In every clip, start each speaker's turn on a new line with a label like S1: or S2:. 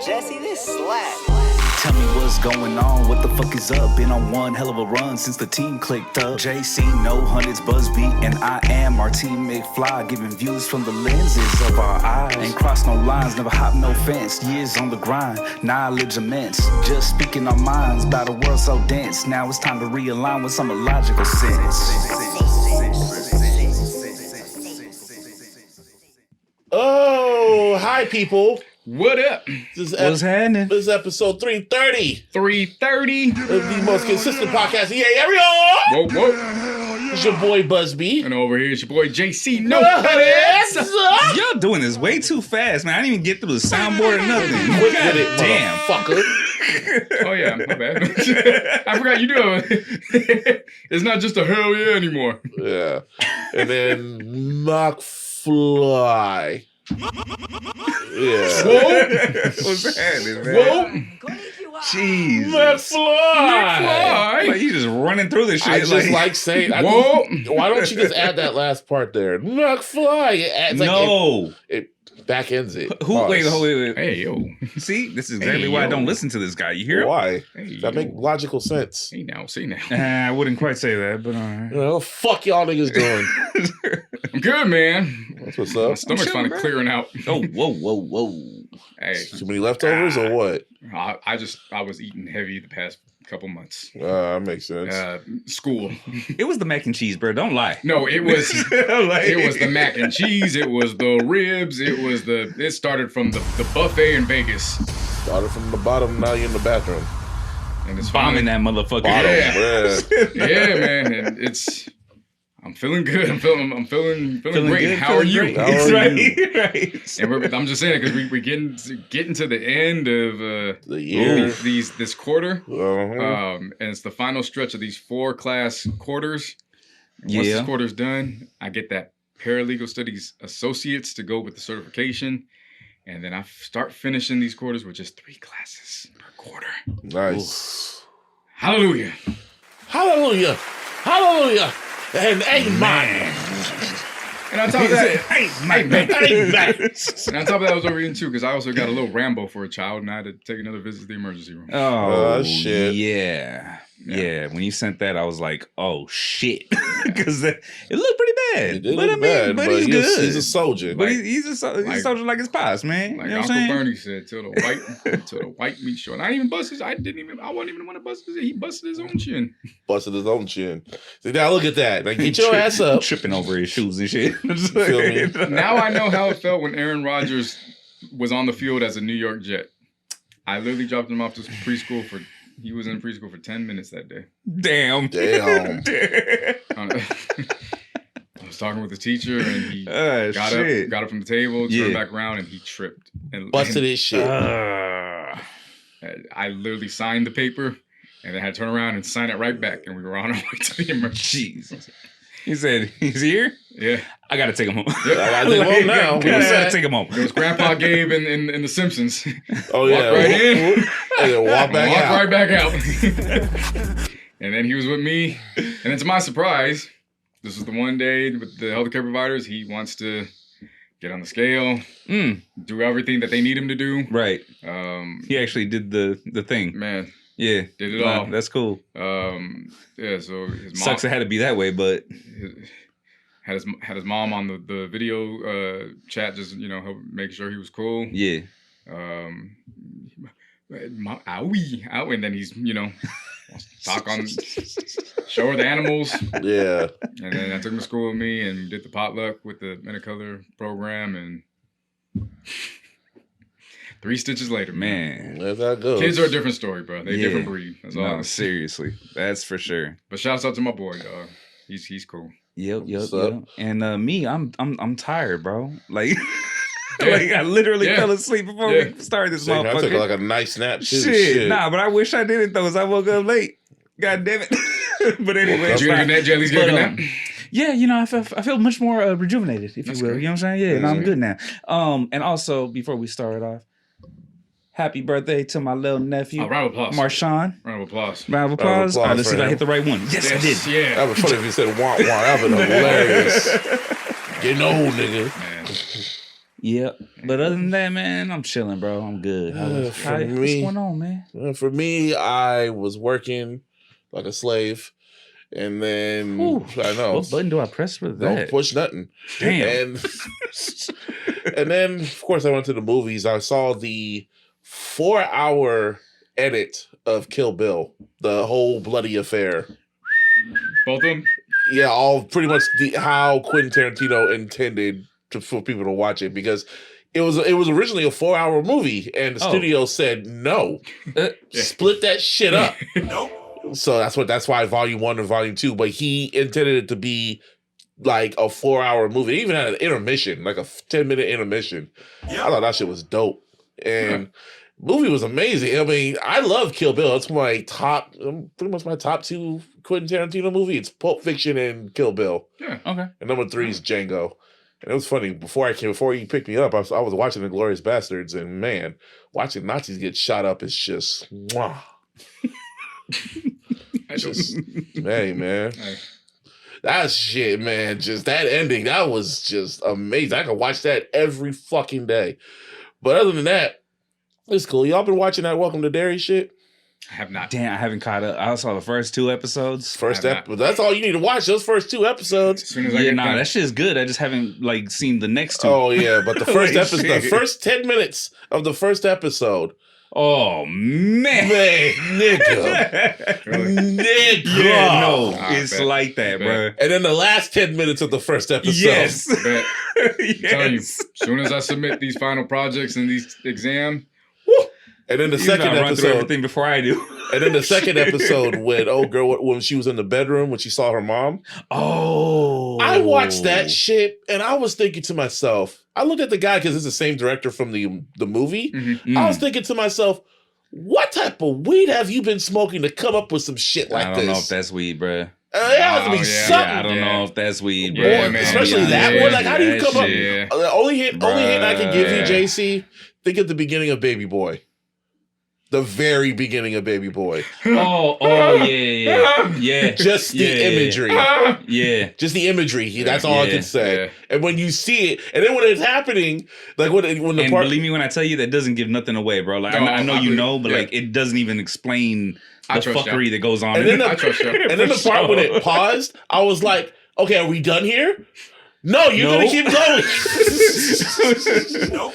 S1: Jesse, this slap.
S2: Tell me what's going on, what the fuck is up? Been on one hell of a run since the team clicked up. JC, no hundreds, Busby, and I am our team McFly, giving views from the lenses of our eyes. Ain't cross no lines, never hop no fence. Years on the grind, knowledge immense. Just speaking our minds about a world so dense. Now it's time to realign with some illogical sense.
S3: Oh, hi, people.
S4: What up?
S2: What's happening?
S3: This is episode 330
S4: 330.
S3: of the most consistent podcast. Yeah, everyone.
S4: Whoa, whoa.
S3: It's your boy Busby.
S4: And over here, it's your boy JC. No
S3: Yes.
S5: Y'all doing this way too fast, man. I didn't even get through the soundboard or nothing.
S3: Quick with it,
S5: damn.
S3: motherfucker.
S4: Oh, yeah, my bad. I forgot you do it. It's not just a hell yeah anymore.
S3: Yeah. And then McFly. Yeah.
S5: What's happening, man?
S4: Whoa.
S5: Jesus.
S3: McFly.
S5: Like you just running through this shit.
S3: I just like saying,
S4: Whoa.
S3: why don't you just add that last part there? McFly. It adds
S5: no.
S3: It back ends it.
S5: Wait.
S4: Hey, yo.
S5: See, this is exactly
S4: Hey,
S5: why I
S4: yo.
S5: don't listen to this guy. You hear him?
S3: Why?
S4: Hey,
S3: That make logical sense.
S4: Hey, now. See now.
S5: I wouldn't quite say that, but all right.
S3: What the fuck y'all niggas doing?
S4: I'm good, man.
S3: That's what's
S4: My
S3: up.
S4: stomach's
S5: chilling,
S4: finally
S5: bro.
S4: clearing out.
S5: Oh, whoa.
S4: Hey,
S3: Too many leftovers or what?
S4: I was eating heavy the past couple months.
S3: That makes sense.
S4: School.
S5: It was the mac and cheese, bro. Don't lie.
S4: No, it was
S5: Like-
S4: it was the mac and cheese, it was the ribs, it started from the buffet in Vegas.
S3: Started from the bottom, now you're in the bathroom.
S4: And it's
S5: Bombing
S4: finally,
S5: that motherfucker.
S3: Bottom,
S4: Yeah.
S3: yeah.
S4: yeah, man. And I'm feeling good. I'm feeling great.
S5: good,
S4: How are
S5: feeling
S4: you?
S5: great.
S3: How
S5: It's
S3: are
S5: right,
S3: you?
S5: right.
S4: And I'm just saying it because we're getting to the end of
S3: The year.
S4: this quarter.
S3: Uh-huh.
S4: And it's the final stretch of these 4 class quarters. Once
S5: Yeah.
S4: this quarter's done, I get that paralegal studies associates to go with the certification. And then I start finishing these quarters with just 3 classes per quarter.
S3: Nice.
S4: Hallelujah.
S3: Hallelujah. Hallelujah. And amen.
S4: And on top of that,
S3: Amen.
S4: and on top of that, I was overeating too because I also got a little Rambo for a child and I had to take another visit to the emergency room.
S5: Oh,
S3: shit.
S5: Yeah. When you sent that, I was like, oh, shit. Because it looked pretty bad.
S3: It did
S5: but
S3: look bad,
S5: but he's good.
S3: He's a soldier.
S5: But he's a soldier like his pops, man.
S4: Like
S5: you know what
S4: Uncle
S5: I'm saying?
S4: Bernie said, till the white meat show. And I didn't even bust his. I wasn't even the one to bust his. He busted his own chin.
S3: Busted his own chin. See, now look at that. Like, get your ass up.
S5: Tripping over his shoes and shit.
S3: Feel me?
S4: Now I know how it felt when Aaron Rodgers was on the field as a New York Jet. I literally dropped him off to preschool he was in preschool for 10 minutes that day.
S5: Damn.
S4: I was talking with the teacher and he
S5: shit.
S4: got up from the table, turned back around, and he tripped. And
S3: Busted his shit.
S4: I literally signed the paper and then had to turn around and sign it right back. And we were on our way to the emergency.
S5: Jesus. He said, he's here?
S4: Yeah.
S5: I got to take him home.
S3: I gotta take him home now.
S5: I got to take him home.
S4: It was Grandpa Gabe in The Simpsons.
S3: Oh, yeah.
S4: Walk right in.
S3: And then walk back
S4: Walk
S3: out.
S4: right back out. And then he was with me. And then to my surprise, this was the one day with the healthcare providers. He wants to get on the scale, do everything that they need him to do.
S5: Right.
S4: He
S5: He actually did the thing.
S4: Man,
S5: Yeah.
S4: did it all.
S5: That's cool.
S4: Yeah, so his mom
S5: Sucks it had to be that way, but
S4: had his mom on the video chat, just help make sure he was cool.
S5: yeah.
S4: Owie, and then he's wants to talk on, show her the animals.
S3: Yeah.
S4: And then I took him to school with me and did the potluck with the Men of Color program, and 3 stitches later,
S5: Man.
S3: That's how it goes.
S4: Kids are a different story, bro. They a
S5: Yeah.
S4: different breed. That's all.
S5: No, seriously. That's for sure.
S4: But shouts out to my boy, dog. He's cool.
S5: Yep.
S3: What's up?
S5: And me, I'm tired, bro. Like,
S4: Yeah.
S5: like I literally
S4: Yeah.
S5: fell asleep before
S4: Yeah.
S5: we started this
S3: Same, I took
S5: motherfucker.
S3: like a nice nap too.
S5: Shit. Nah, but I wish I didn't though, as I woke up late. God damn it. But anyway,
S4: Did you get a good nap? Did you at least get a good nap?
S5: yeah, I feel much more rejuvenated, if
S4: That's
S5: you will.
S4: good.
S5: You know what I'm saying? Yeah, no, I'm
S4: That's
S5: good now. And also, before we start off, happy birthday to my little nephew,
S4: Oh, round of applause.
S5: Marshawn.
S4: Round of applause.
S5: Round of applause. All right, let's
S3: for
S5: see if I
S3: him.
S5: hit the right one. Yes, I did.
S4: Yeah.
S3: That would be funny if you said wah wah. That would be hilarious. Getting old, nigga.
S4: Man.
S5: Yeah, but other than that, man, I'm chilling, bro. I'm good. What's going on, man?
S1: For me, I was working like a slave, and then I know
S5: what button do I press for that?
S1: Don't push nothing.
S5: Damn.
S1: And then, of course, I went to the movies. I saw the 4-hour edit of Kill Bill, the whole bloody affair.
S4: Both of them?
S1: Yeah, all pretty much how Quentin Tarantino intended for people to watch it, because it was originally a 4-hour movie, and the studio said no, split that shit up. Nope. So that's why Volume 1 and Volume 2. But he intended it to be like a 4-hour movie. It even had an intermission, like a 10-minute intermission. I thought that shit was dope, and movie was amazing. I mean, I love Kill Bill. It's pretty much my top 2 Quentin Tarantino movie. It's Pulp Fiction and Kill Bill.
S4: Yeah.
S5: Okay.
S1: And number 3 is Django. And it was funny, before he picked me up, I was watching Inglourious Bastards, and man, watching Nazis get shot up is just mwah. Hey, man. That shit, man, just that ending, that was just amazing. I could watch that every fucking day. But other than that, it's cool. Y'all been watching that Welcome to Derry shit?
S4: I have not.
S5: Damn, I haven't caught up. I saw the first 2 episodes.
S1: That's all you need to watch, those first 2 episodes.
S4: As soon as
S5: that shit's good. I just haven't seen the next 2.
S1: Oh yeah, but the first episode, the first 10 minutes of the first episode.
S5: Oh man,
S1: nigga.
S5: Yeah, no, it's like that, bro.
S1: And then the last 10 minutes of the first episode.
S5: Yes.
S4: I'm telling you, as soon as I submit these final projects and these exams,
S1: and then the second
S5: run through
S1: episode,
S5: everything before I do.
S1: And then the second episode with old girl when she was in the bedroom when she saw her mom.
S5: Oh,
S1: I watched that shit and I was thinking to myself. I looked at the guy because it's the same director from the movie.
S4: Mm-hmm.
S1: I was thinking to myself, what type of weed have you been smoking to come up with some shit like this?
S5: I don't know if that's weed, bro.
S1: It has to be something.
S5: I don't know if that's weed, bro.
S1: Yeah, especially that one. Like, how do you come up? The only hint I can give you, JC, think of the beginning of Baby Boy. The very beginning of Baby Boy.
S5: Yeah.
S1: Just the imagery.
S5: Yeah.
S1: Just the imagery. That's all I can say. Yeah. And when you see it, and then when it's happening, like when the part.
S5: Believe me when I tell you, that doesn't give nothing away, bro. Like I know you know, but like it doesn't even explain the fuckery that goes on.
S1: And then the part when it paused, I was like, okay, are we done here? No, you're gonna keep going. No.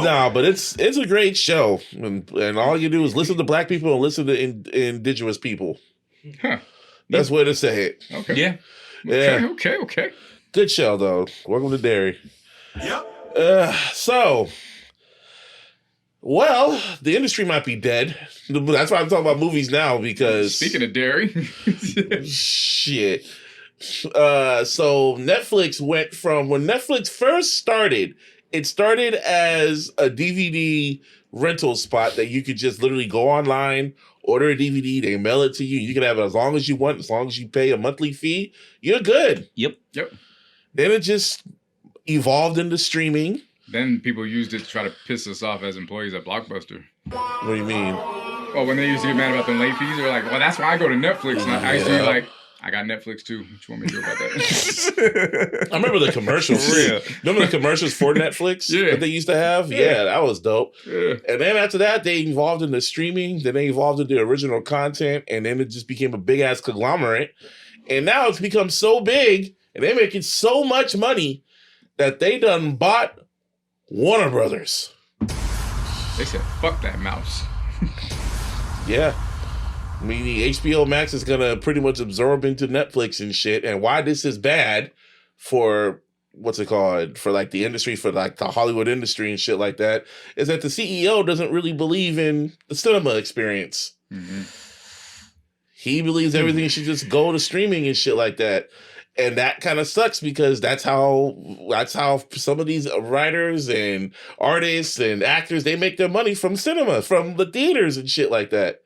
S1: Nah, but it's a great show, and all you do is listen to black people and listen to indigenous people.
S4: Huh.
S1: That's where to say it.
S4: Okay.
S1: Yeah.
S4: Okay.
S1: Good show though. Welcome to Derry. Yep. Well, the industry might be dead. That's why I'm talking about movies now, because
S4: speaking of Derry,
S1: shit. So Netflix went from when Netflix first started, it started as a DVD rental spot that you could just literally go online, order a DVD, they mail it to you. You can have it as long as you want, as long as you pay a monthly fee, you're good.
S5: Yep.
S1: Then it just evolved into streaming.
S4: Then people used it to try to piss us off as employees at Blockbuster.
S1: What do you mean?
S4: Well, when they used to get mad about the late fees, they're like, well, that's why I go to Netflix. And I used to be like, I got Netflix too. What you want me to do about that?
S1: I remember the commercials. Remember the commercials for Netflix that they used to have? Yeah, that was dope. Yeah. And then after that, they evolved into streaming. Then they evolved into original content. And then it just became a big-ass conglomerate. And now it's become so big, and they're making so much money that they done bought Warner Brothers.
S4: They said, fuck that mouse.
S1: Yeah. I mean, the HBO Max is going to pretty much absorb into Netflix and shit. And why this is bad for, what's it called, for like the industry, for like the Hollywood industry and shit like that, is that the CEO doesn't really believe in the cinema experience. Mm-hmm. He believes everything should just go to streaming and shit like that. And that kind of sucks, because that's how some of these writers and artists and actors, they make their money from cinema, from the theaters and shit like that.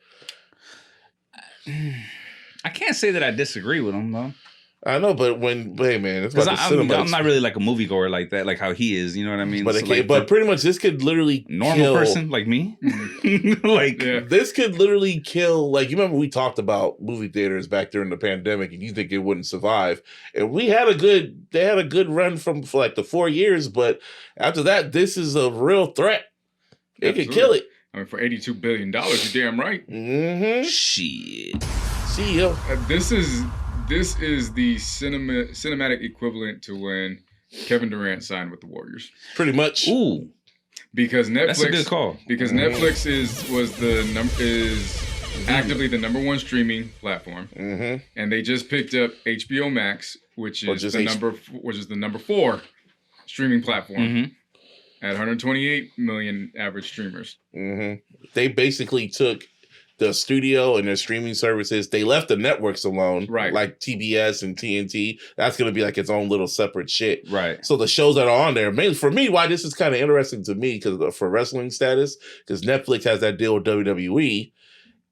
S5: I can't say that I disagree with him, though.
S1: I know, but hey man, it's about
S5: I'm not really like a moviegoer like that, like how he is. You know what I mean?
S1: But but pretty much this could literally
S5: normal person like me.
S1: This could literally kill. Like you remember we talked about movie theaters back during the pandemic, and you think it wouldn't survive. And they had a good run for like the 4 years, but after that, this is a real threat. It could kill it.
S4: I mean, for $82 billion, you're damn right.
S1: Mm-hmm.
S5: Shit.
S1: CEO.
S4: This is the cinematic equivalent to when Kevin Durant signed with the Warriors.
S1: Pretty much.
S5: Ooh.
S4: Because Netflix.
S5: That's a good call.
S4: Because Netflix is actively the number one streaming platform, and they just picked up HBO Max, which is the number 4 streaming platform at 128 million average streamers.
S1: They basically took the studio and their streaming services. They left the networks alone,
S4: right? Like
S1: TBS and TNT. That's going to be like its own little separate shit,
S5: right?
S1: So the shows that are on there, mainly for me, why this is kind of interesting to me because for wrestling status, because Netflix has that deal with WWE,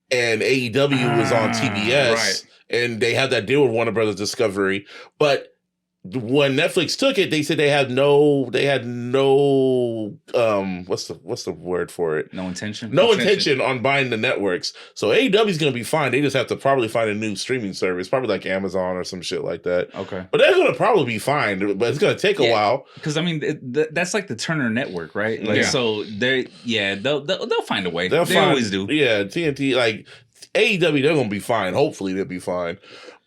S1: and AEW is on TBS,
S4: right? And
S1: they have that deal with Warner Brothers Discovery, but when Netflix took it, they said they had no what's the word for it?
S5: No intention
S1: on buying the networks. So AEW is going to be fine. They just have to probably find a new streaming service, probably like Amazon or some shit like that.
S5: Okay.
S1: But they're going to probably be fine, but it's going to take a while.
S5: Because I mean, that's like the Turner Network, right? Like, so they'll find a way. They always do.
S1: Yeah, TNT, like AEW, they're going to be fine. Hopefully they'll be fine.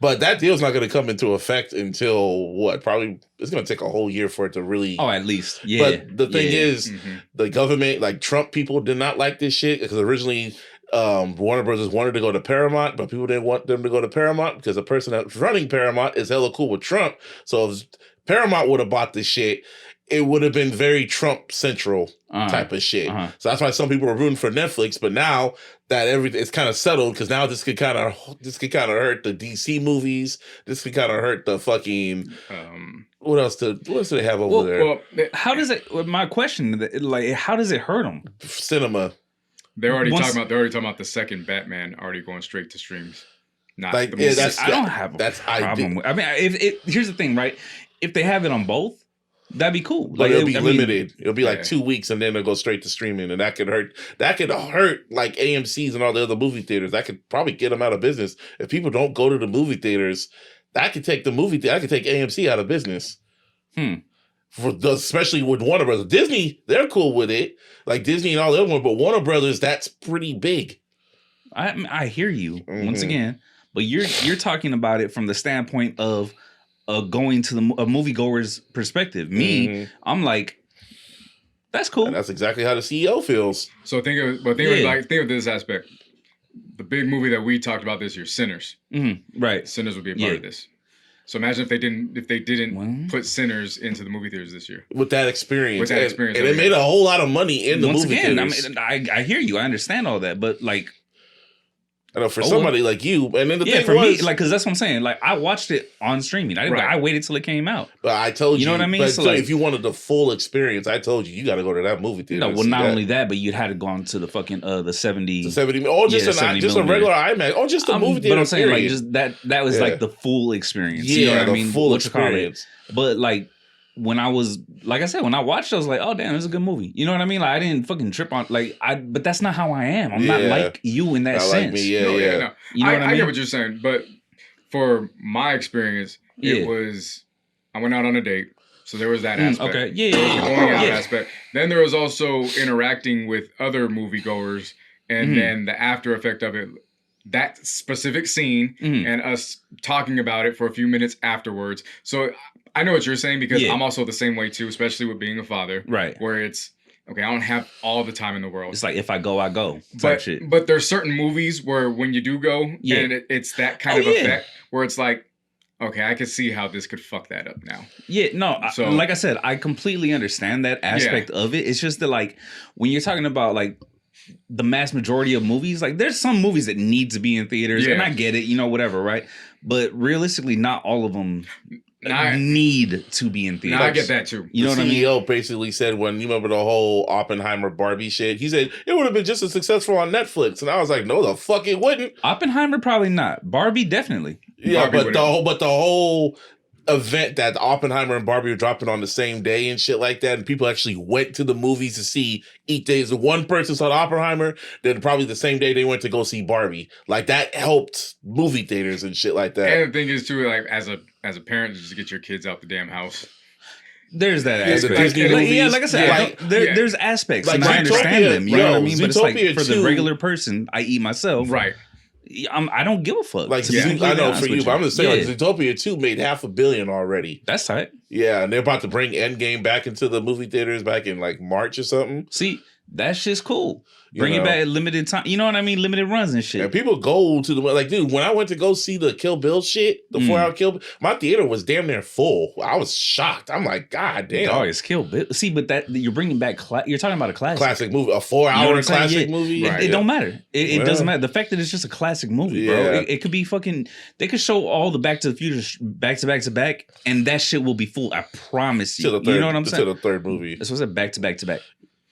S1: But that deal's not going to come into effect until what? Probably it's going to take a whole year for it to really.
S5: Oh, at least, yeah.
S1: But the thing is, the government, like Trump people, did not like this shit because originally Warner Brothers wanted to go to Paramount, but people didn't want them to go to Paramount because the person that's running Paramount is hella cool with Trump. So if Paramount would have bought this shit, it would have been very Trump central type of shit. So that's why some people are rooting for Netflix. But now that it's kind of settled, because now this could kind of hurt the DC movies. This could kind of hurt the fucking. What else do they have over there?
S5: Well, how does it? My question, like, how does it hurt them?
S1: Cinema.
S4: They're already talking about the second Batman already going straight to streams. Not
S1: like,
S5: I don't have a problem. I mean, here's the thing, right? If they have it on both, that'd be cool.
S1: Like it'll be limited. It'll be like 2 weeks, and then it'll go straight to streaming, and that could hurt. That could hurt like AMC's and all the other movie theaters. That could probably get them out of business if people don't go to the movie theaters. That could take I could take AMC out of business. Especially with Warner Brothers. Disney, they're cool with it, like Disney and all the other ones. But Warner Brothers, that's pretty big.
S5: I hear you once again, but you're talking about it from the standpoint of going to a moviegoer's perspective. Me, I'm like, that's cool.
S1: And that's exactly how the CEO feels.
S4: So think of this aspect. The big movie that we talked about this year, Sinners.
S5: Right.
S4: Sinners would be a part of this. So imagine if they didn't put Sinners into the movie theaters this year.
S1: With that experience.
S4: And
S1: it made a whole lot of money in the movie theaters.
S5: I hear you. I understand all that. But like,
S1: I know for somebody like you, and then the thing
S5: for me, like, because that's what I'm saying. Like, I watched it on streaming. I waited till it came out.
S1: But I told you,
S5: know what I mean.
S1: So if you wanted the full experience, I told you got to go to that movie theater.
S5: No, well, not only that, but you'd had to go on to the fucking the 70,
S1: or just a regular IMAX, or just a movie theater.
S5: But I'm saying like just that was like the full experience.
S1: Yeah,
S5: you know what I mean?
S1: Full experience.
S5: But like, when I watched it, I was like, oh damn, this is a good movie. You know what I mean? Like, I didn't fucking trip on but that's not how I am. I'm not like you in that sense.
S1: Like me,
S4: No.
S5: You know what I mean?
S4: I get what you're saying, but for my experience, it was I went out on a date, so there was that aspect.
S5: Okay,
S4: Going out aspect. Then there was also interacting with other moviegoers, and then the after effect of it. That specific scene and us talking about it for a few minutes afterwards. So I know what you're saying because I'm also the same way too, especially with being a father.
S5: Right.
S4: Where it's, okay, I don't have all the time in the world.
S5: It's like, if I go, I go.
S4: But there's certain movies where when you do go, and it's that kind of effect where it's like, okay, I can see how this could fuck that up now.
S5: Yeah, no, like I said, I completely understand that aspect of it. It's just that, like, when you're talking about, like, the mass majority of movies, like, there's some movies that need to be in theaters, and I get it, whatever, right? But realistically, not all of them need to be in theaters.
S4: I get that too.
S1: You know what I mean? The CEO basically said, when you remember the whole Oppenheimer Barbie shit, he said it would have been just as successful on Netflix, and I was like, no, the fuck it wouldn't.
S5: Oppenheimer probably not. Barbie definitely.
S1: Yeah, but the whole event that Oppenheimer and Barbie were dropping on the same day and shit like that, and people actually went to the movies to see each day. So one person saw Oppenheimer, then probably the same day they went to go see Barbie. Like that helped movie theaters and shit like that.
S4: And the thing is too, like as a parent, just to get your kids out the damn house.
S5: There's that aspect. Like I said, there's aspects.
S1: Like,
S5: and I understand them. You know what I mean? But it's like for the
S1: too,
S5: regular person, i.e. myself,
S4: right?
S5: I don't give a fuck.
S1: Like, I know for you, but I'm just saying, like, Zootopia 2 made $500 million already.
S5: That's tight.
S1: Yeah, and they're about to bring Endgame back into the movie theaters back in like March or something.
S5: See, that shit's cool. Bring it back at limited time. You know what I mean? Limited runs and shit.
S1: And people go to the, like, dude, when I went to go see the Kill Bill shit, the 4-hour Kill Bill, my theater was damn near full. I was shocked. I'm like, God damn.
S5: Oh, it's Kill Bill. See, but that you're bringing back, you're talking about a classic
S1: movie, a 4-hour classic movie.
S5: It don't matter. It doesn't matter. The fact that it's just a classic movie, bro. It could be fucking, they could show all the Back to the Future back to back to back, and that shit will be full. I promise you. You know what I'm saying?
S1: To the third movie.
S5: That's what I said, back to back to back.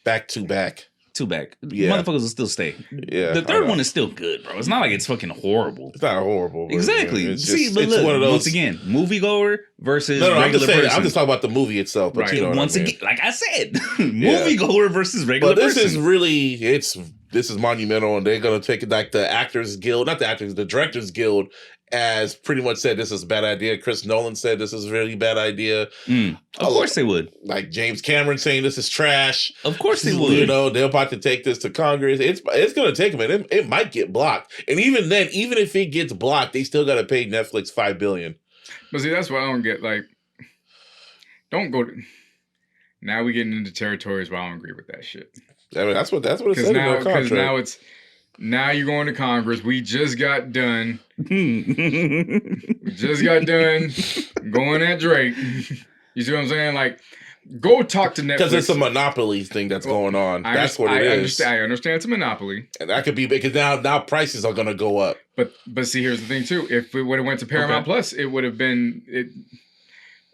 S1: Back to back.
S5: Two back. Yeah. Motherfuckers will still stay.
S1: Yeah.
S5: The third one is still good, bro. It's not like it's fucking horrible.
S1: It's not horrible.
S5: Exactly.
S1: It's
S5: See,
S1: just,
S5: but
S1: it's
S5: look,
S1: one of those,
S5: once again, moviegoer versus regular person.
S1: I'm just talking about the movie itself. But you know
S5: once again, like I said, moviegoer versus regular person.
S1: But this is really, this is monumental, and they're going to take it like the Actors Guild, not the Actors, the Directors Guild, as pretty much said this is a bad idea. Chris Nolan said this is a really bad idea.
S5: Of course they would.
S1: Like James Cameron saying this is trash.
S5: Of course they would.
S1: You know, they're about to take this to Congress. It's going to take a minute. It might get blocked. And even then, even if it gets blocked, they still got to pay Netflix $5 billion.
S4: But see, that's what I don't get. Like, don't go. Now we getting into territories where I don't agree with that shit.
S1: I mean, that's what it said in their contract.
S4: Because now you're going to Congress. We just got done. Going at Drake. You see what I'm saying? Like, go talk to Netflix.
S1: Because it's a monopoly thing that's going on. That's what it is.
S4: I understand it's a monopoly.
S1: And that could be because now prices are going to go up.
S4: But see, here's the thing too. If it would have went to Paramount Plus, it would have been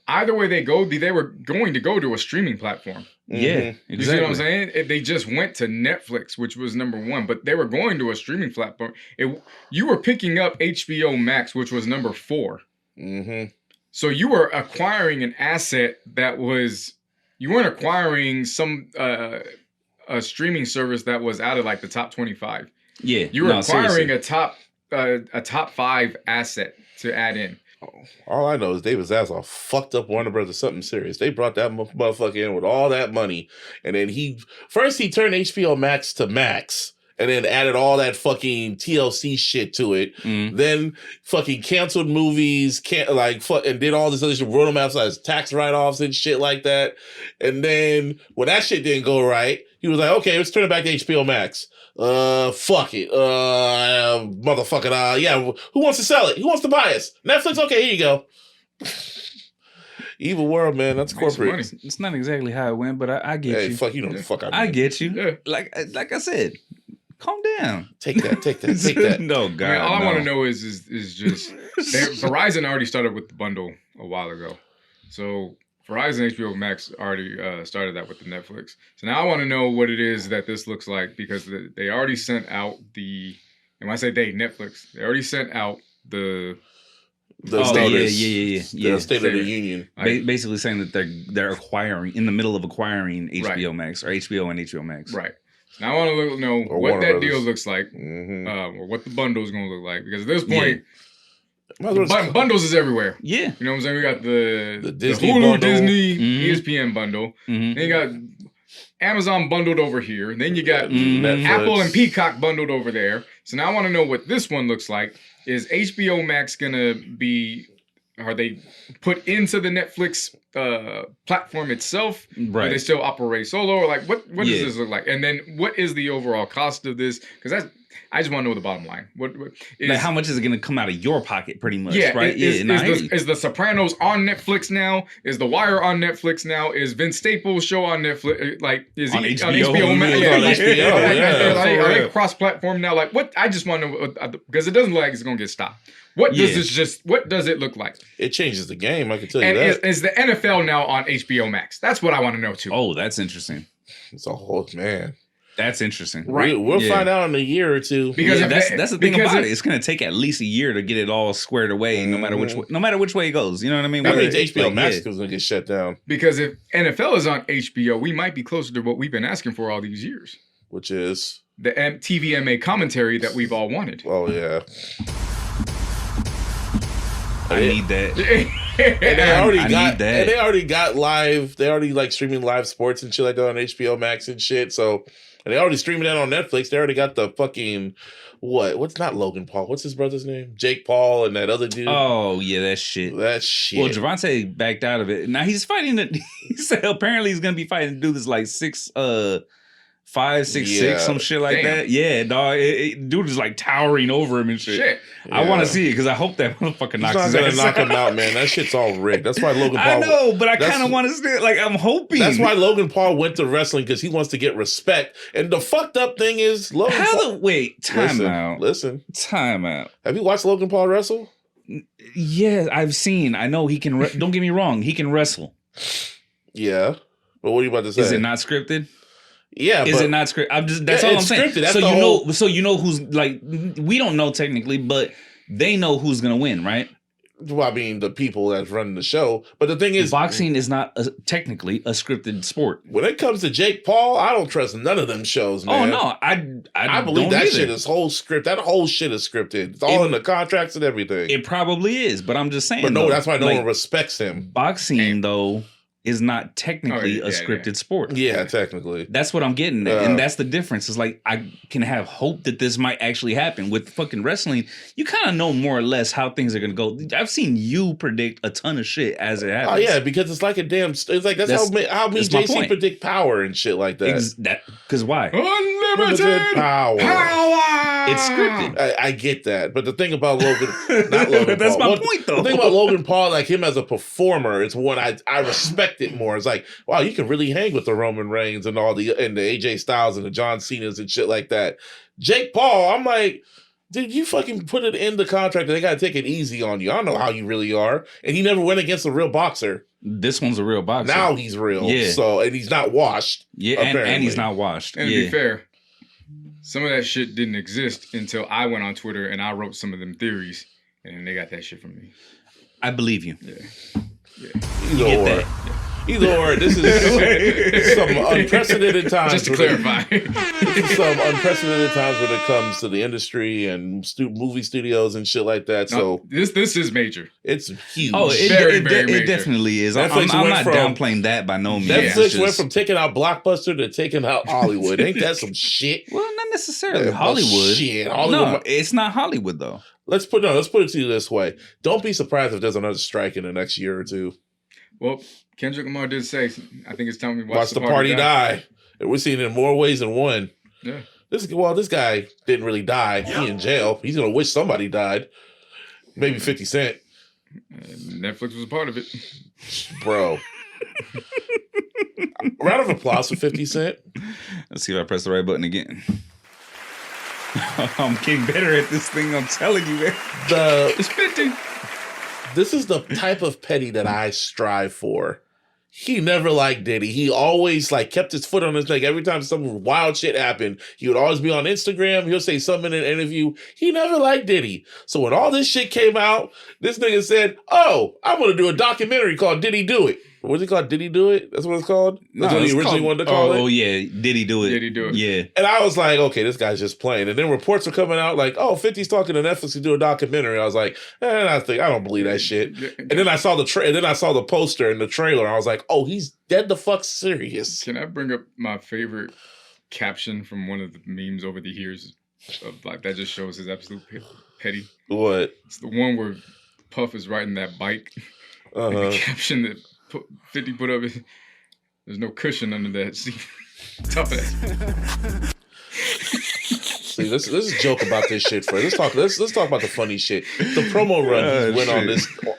S4: either way they were going to go to a streaming platform.
S5: Yeah, exactly.
S4: You see what I'm saying? They just went to Netflix, which was number one, but they were going to a streaming platform. You were picking up HBO Max, which was number 4.
S1: Mm-hmm.
S4: So you were acquiring an asset that was, you weren't acquiring some a streaming service that was out of like the top 25.
S5: Yeah,
S4: you were acquiring a top 5 asset to add in.
S1: All I know is David Zaslav fucked up Warner Brothers something serious. They brought that motherfucker in with all that money, and then he turned HBO Max to Max, and then added all that fucking TLC shit to it. Then fucking canceled movies, and did all this other shit, wrote them out as tax write-offs and shit like that. And then when that shit didn't go right, he was like, okay, let's turn it back to HBO Max. Fuck it. Motherfucking, yeah, who wants to sell it? Who wants to buy us? Netflix? Okay, here you go. Evil world, man. That's corporate.
S5: It's not exactly how it went, but I get you.
S1: Hey, fuck, you know what the fuck I mean.
S5: I get you.
S4: Yeah.
S5: Like I said, calm down.
S1: Take that.
S5: No, God.
S4: I mean, all I want to know is just Verizon already started with the bundle a while ago. So Verizon HBO Max already started that with the Netflix. So now I want to know what it is that this looks like, because they already sent out and when I say Netflix, they already sent out the
S1: status.
S5: Yeah.
S1: The State of the Union.
S5: Basically saying that they're acquiring, in the middle of acquiring HBO Max, or HBO and HBO Max.
S4: Right. So now I want to know what
S1: Warner
S4: that
S1: Brothers
S4: deal looks like, or what the bundle is going to look like. Because at this point, bundles is everywhere.
S5: Yeah.
S4: You know what I'm saying? We got the
S1: Disney
S4: Hulu,
S1: bundle.
S4: Disney, ESPN bundle. Then you got Amazon bundled over here. Then you got Apple and Peacock bundled over there. So now I want to know what this one looks like. Is HBO Max going to be, are they put into the Netflix platform itself?
S5: Right.
S4: Or they still operate solo? Or like, what does this look like? And then what is the overall cost of this? Because I just want to know the bottom line. What is,
S5: like, how much is it going to come out of your pocket, pretty much?
S4: Yeah,
S5: right.
S4: Is the Sopranos on Netflix now? Is The Wire on Netflix now? Is Vince Staples' show on Netflix? Like, is
S5: on
S4: he
S5: HBO?
S4: on HBO?
S5: HBO.
S4: Are they cross-platform now? Like, what? I just want to know, because it doesn't look like it's going to get stopped. What does it look like?
S1: It changes the game, I can tell you
S4: and
S1: that.
S4: Is the NFL now on HBO Max? That's what I want to know too.
S5: Oh, that's interesting.
S1: It's a whole, man.
S5: That's interesting.
S1: Right. We'll find out in a year or two.
S5: Because that's the thing about it. It's going to take at least a year to get it all squared away, no matter which way it goes. You know what I mean?
S1: That means HBO Max is going to get shut down.
S4: Because if NFL is on HBO, we might be closer to what we've been asking for all these years.
S1: Which is?
S4: The TVMA commentary that we've all wanted.
S1: Oh, yeah.
S5: I need that.
S1: And they already got live. They already like streaming live sports and shit like that on HBO Max and shit. So, and they already streaming that on Netflix. They already got the fucking what's not Logan Paul? What's his brother's name? Jake Paul and that other dude.
S5: Oh yeah, that shit.
S1: That shit.
S5: Well, Javante backed out of it. Now he's fighting. He said apparently he's gonna be fighting to do this like 5'6", some shit like that. Yeah, dog. Dude is like towering over him and shit. Yeah. I want to see it because I hope that motherfucker knocks his ass out.
S1: He's not gonna knock him out, man. That shit's all rigged. That's why Logan Paul.
S5: I know, but I kind of want to see it. Like, I'm hoping.
S1: That's why Logan Paul went to wrestling, because he wants to get respect. And the fucked up thing is, Logan Paul.
S5: Time out.
S1: Listen.
S5: Time out.
S1: Have you watched Logan Paul wrestle?
S5: Yeah, I've seen. I know he can. Don't get me wrong. He can wrestle.
S1: Yeah. But what are you about to say?
S5: Is it not scripted?
S1: Yeah,
S5: is it not scripted? That's all I'm saying.
S1: Scripted.
S5: So you know who's like, we don't know technically, but they know who's gonna win, right?
S1: Well, I mean, the people that's running the show. But the thing is,
S5: boxing is not technically a scripted sport.
S1: When it comes to Jake Paul, I don't trust none of them shows, man.
S5: Oh no, I
S1: believe that shit is whole script. That whole shit is scripted. It's all in the contracts and everything.
S5: It probably is, but I'm just saying.
S1: But no, that's why no one respects him.
S5: Boxing though is not technically a scripted sport.
S1: Yeah, technically.
S5: That's what I'm getting at. And that's the difference. It's like, I can have hope that this might actually happen. With fucking wrestling, you kind of know more or less how things are going to go. I've seen you predict a ton of shit as it happens.
S1: Oh, yeah, because it's like a damn... It's like, that's how me and JC predict power and shit like that.
S5: Because why?
S4: Unlimited power!
S5: It's scripted.
S1: I get that. But the thing about Logan... Not Logan
S5: That's
S1: Paul.
S5: my point, though.
S1: The thing about Logan Paul, like him as a performer, it's what I respect it more. It's like, wow, you can really hang with the Roman Reigns and the AJ Styles and the John Cena's and shit like that. Jake Paul, I'm like, dude, you fucking put it in the contract that they gotta take it easy on you. I don't know how you really are. And he never went against a real boxer.
S5: This one's a real boxer.
S1: Now he's real. Yeah. So, and he's not washed.
S5: Yeah, and he's not washed.
S4: And to be fair, some of that shit didn't exist until I went on Twitter and I wrote some of them theories, and they got that shit from me.
S5: I believe you.
S1: Yeah. Either or, this is some unprecedented times.
S4: Just to clarify.
S1: Some unprecedented times when it comes to the industry and movie studios and shit like that. So
S4: this is major.
S1: It's huge.
S5: Oh,
S4: very major.
S5: It definitely is. I'm not downplaying that by no means.
S1: Netflix went from taking out Blockbuster to taking out Hollywood. Ain't that some shit?
S5: Well, not necessarily Hollywood.
S1: Shit, Hollywood.
S5: No, it's not Hollywood though.
S1: Let's put it to you this way. Don't be surprised if there's another strike in the next year or two.
S4: Well, Kendrick Lamar did say, I think it's time we
S1: watch the party die. And we're seeing it in more ways than one.
S4: Yeah.
S1: This guy didn't really die. He in jail. He's going to wish somebody died. Maybe 50 Cent.
S4: Netflix was a part of it.
S1: Bro. Round of applause for 50 Cent.
S5: Let's see if I press the right button again. I'm getting better at this thing, I'm telling you, man.
S4: It's 50.
S1: This is the type of petty that I strive for. He never liked Diddy. He always kept his foot on his neck. Every time some wild shit happened, he would always be on Instagram. He'll say something in an interview. He never liked Diddy. So when all this shit came out, this nigga said, "Oh, I'm going to do a documentary called Did He Do It?" What's it called? Did He Do It? That's what it's called? That's what he originally wanted to call it?
S5: Oh, yeah. Did he do it?
S4: Did he do it?
S5: Yeah.
S1: And I was like, okay, this guy's just playing. And then reports are coming out like, oh, 50's talking to Netflix to do a documentary. I was like, I don't believe that shit. And then I saw the poster and the trailer. I was like, oh, he's dead the fuck serious.
S4: Can I bring up my favorite caption from one of the memes over the years of that just shows his absolute petty?
S1: What?
S4: It's the one where Puff is riding that bike. And the caption that 50 put up is, "There's no cushion under that seat." Tough ass.
S1: See, let's joke about this shit first. Let's talk about the funny shit. The promo run he went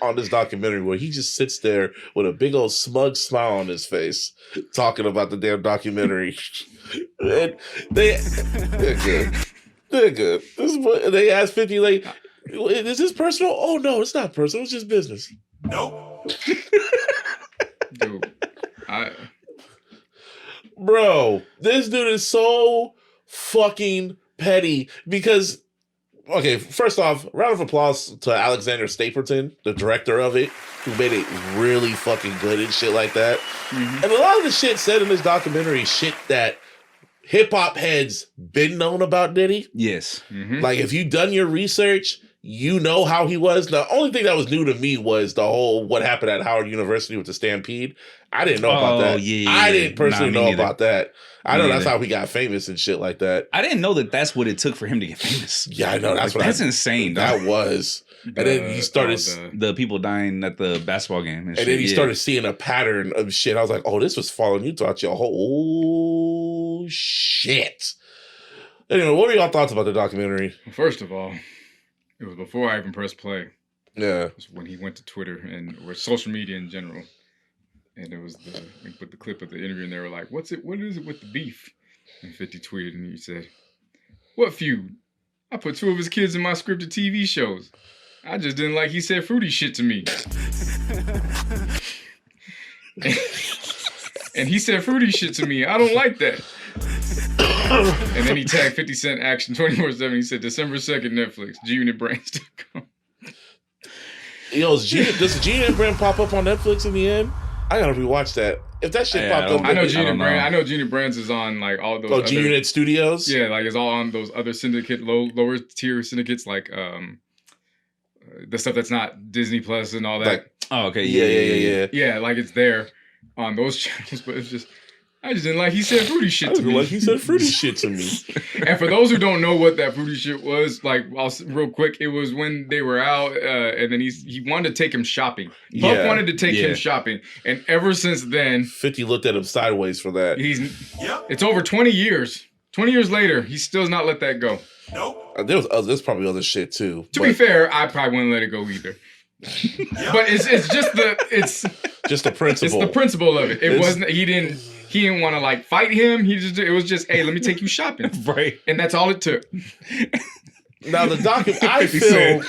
S1: on this documentary where he just sits there with a big old smug smile on his face, talking about the damn documentary. And they're good. They're good. They asked 50 like, "Is this personal?" "Oh no, it's not personal. It's just business." "Nope."
S4: Dude,
S1: Bro, this dude is so fucking petty because, okay, first off, round of applause to Alexander Stapleton, the director of it, who made it really fucking good and shit like that. Mm-hmm. And a lot of the shit said in this documentary, shit that hip-hop heads been known about Diddy.
S5: Yes.
S1: Mm-hmm. Like, if you done your research, you know how he was. The only thing that was new to me was the whole what happened at Howard University with the Stampede. I didn't know about that.
S5: Yeah,
S1: I didn't personally know about that. I know that's
S5: neither.
S1: how he got famous and shit like that.
S5: I didn't know that that's what it took for him to get famous.
S1: Yeah, I know.
S5: That's insane.
S1: That was. And then he started
S5: the people dying at the basketball game, and
S1: then he started seeing a pattern of shit. I was like, "Oh, this was following you throughout your whole shit." Anyway, what were y'all thoughts about the documentary?
S4: First of all, it was before I even pressed play.
S1: Yeah,
S4: it was when he went to Twitter or social media in general, and it was they put the clip of the interview, and they were like, "What is it with the beef?" And 50 tweeted, and he said, "What feud? I put 2 of his kids in my scripted TV shows. I just didn't like he said fruity shit to me." And he said fruity shit to me. I don't like that. And then he tagged 50 Cent Action 24/7. He said December 2nd, Netflix, GUnitBrands.com.
S1: Yo, does the G-Unit brand pop up on Netflix in the end? I gotta rewatch that. If that shit popped up,
S4: I know G-Unit Brand. I know G-Unit Brands is on like all those.
S1: Oh, G-Unit Studios.
S4: Yeah, like it's all on those other syndicate, lower tier syndicates, like the stuff that's not Disney Plus and all that.
S1: Like,
S5: oh, okay,
S4: yeah. Like it's there on those channels, but it's just. I just didn't like he said fruity shit to me.
S1: Like he said fruity shit to me.
S4: And for those who don't know what that fruity shit was, like real quick, it was when they were out, and then he wanted to take him shopping. Puff wanted to take him shopping, and ever since then,
S1: 50 looked at him sideways for that.
S4: It's over 20 years. 20 years later, he still not let that go.
S1: Nope. There's probably other shit too.
S4: To be fair, I probably wouldn't let it go either. But it's just the principle. It's the principle of it. It wasn't. He didn't want to like fight him. It was just, hey, let me take you shopping.
S5: Right.
S4: And that's all it took.
S1: Now the I feel.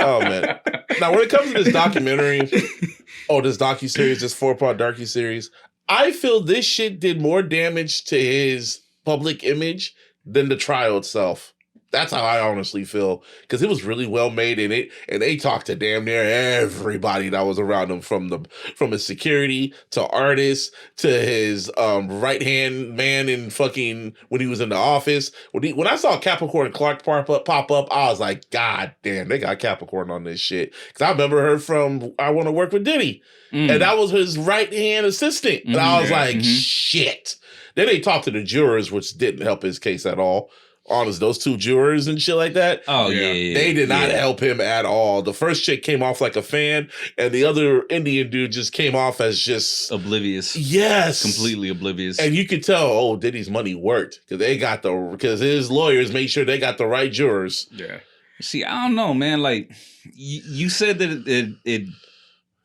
S1: Oh man. Now when it comes to this documentary, this docuseries, this 4-part docuseries, I feel this shit did more damage to his public image than the trial itself. That's how I honestly feel, because it was really well made in it, and they talked to damn near everybody that was around him, from his security to artists to his right hand man in fucking when he was in the office. When I saw Capricorn Clark pop up, I was like, God damn, they got Capricorn on this shit. Because I remember her from I Want to Work with Diddy, and that was his right hand assistant, and I was like, shit. Then they talked to the jurors, which didn't help his case at all. Honest, those 2 jurors and shit like that.
S5: Oh, yeah.
S1: They did not help him at all. The first chick came off like a fan, and the other Indian dude just came off as just
S5: oblivious.
S1: Yes.
S5: Completely oblivious.
S1: And you could tell, Diddy's money worked because his lawyers made sure they got the right jurors.
S4: Yeah.
S5: See, I don't know, man. Like, you said that it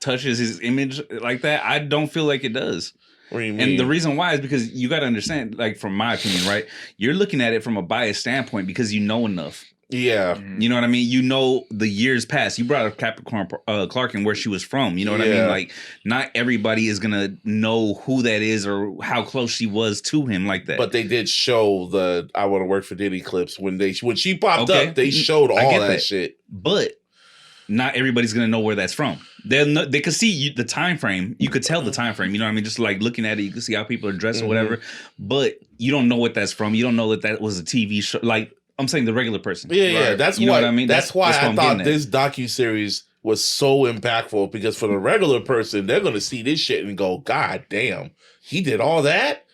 S5: touches his image like that. I don't feel like it does.
S1: What do you mean?
S5: And the reason why is because you got to understand, like, from my opinion, right? You're looking at it from a biased standpoint because you know enough.
S1: Yeah.
S5: You know what I mean? You know the years past. You brought up Capricorn Clark and where she was from. You know what I mean? Like, not everybody is going to know who that is or how close she was to him like that.
S1: But they did show the I Want to Work for Diddy clips. When she popped up, they showed all that shit.
S5: But not everybody's going to know where that's from. They could see the time frame. You could tell the time frame. You know what I mean? Just like looking at it, you can see how people are dressed or whatever. But you don't know what that's from. You don't know that was a TV show. Like, I'm saying the regular person.
S1: Yeah. That's what I mean. That's why I thought this docuseries was so impactful, because for the regular person, they're going to see this shit and go, God damn, he did all that?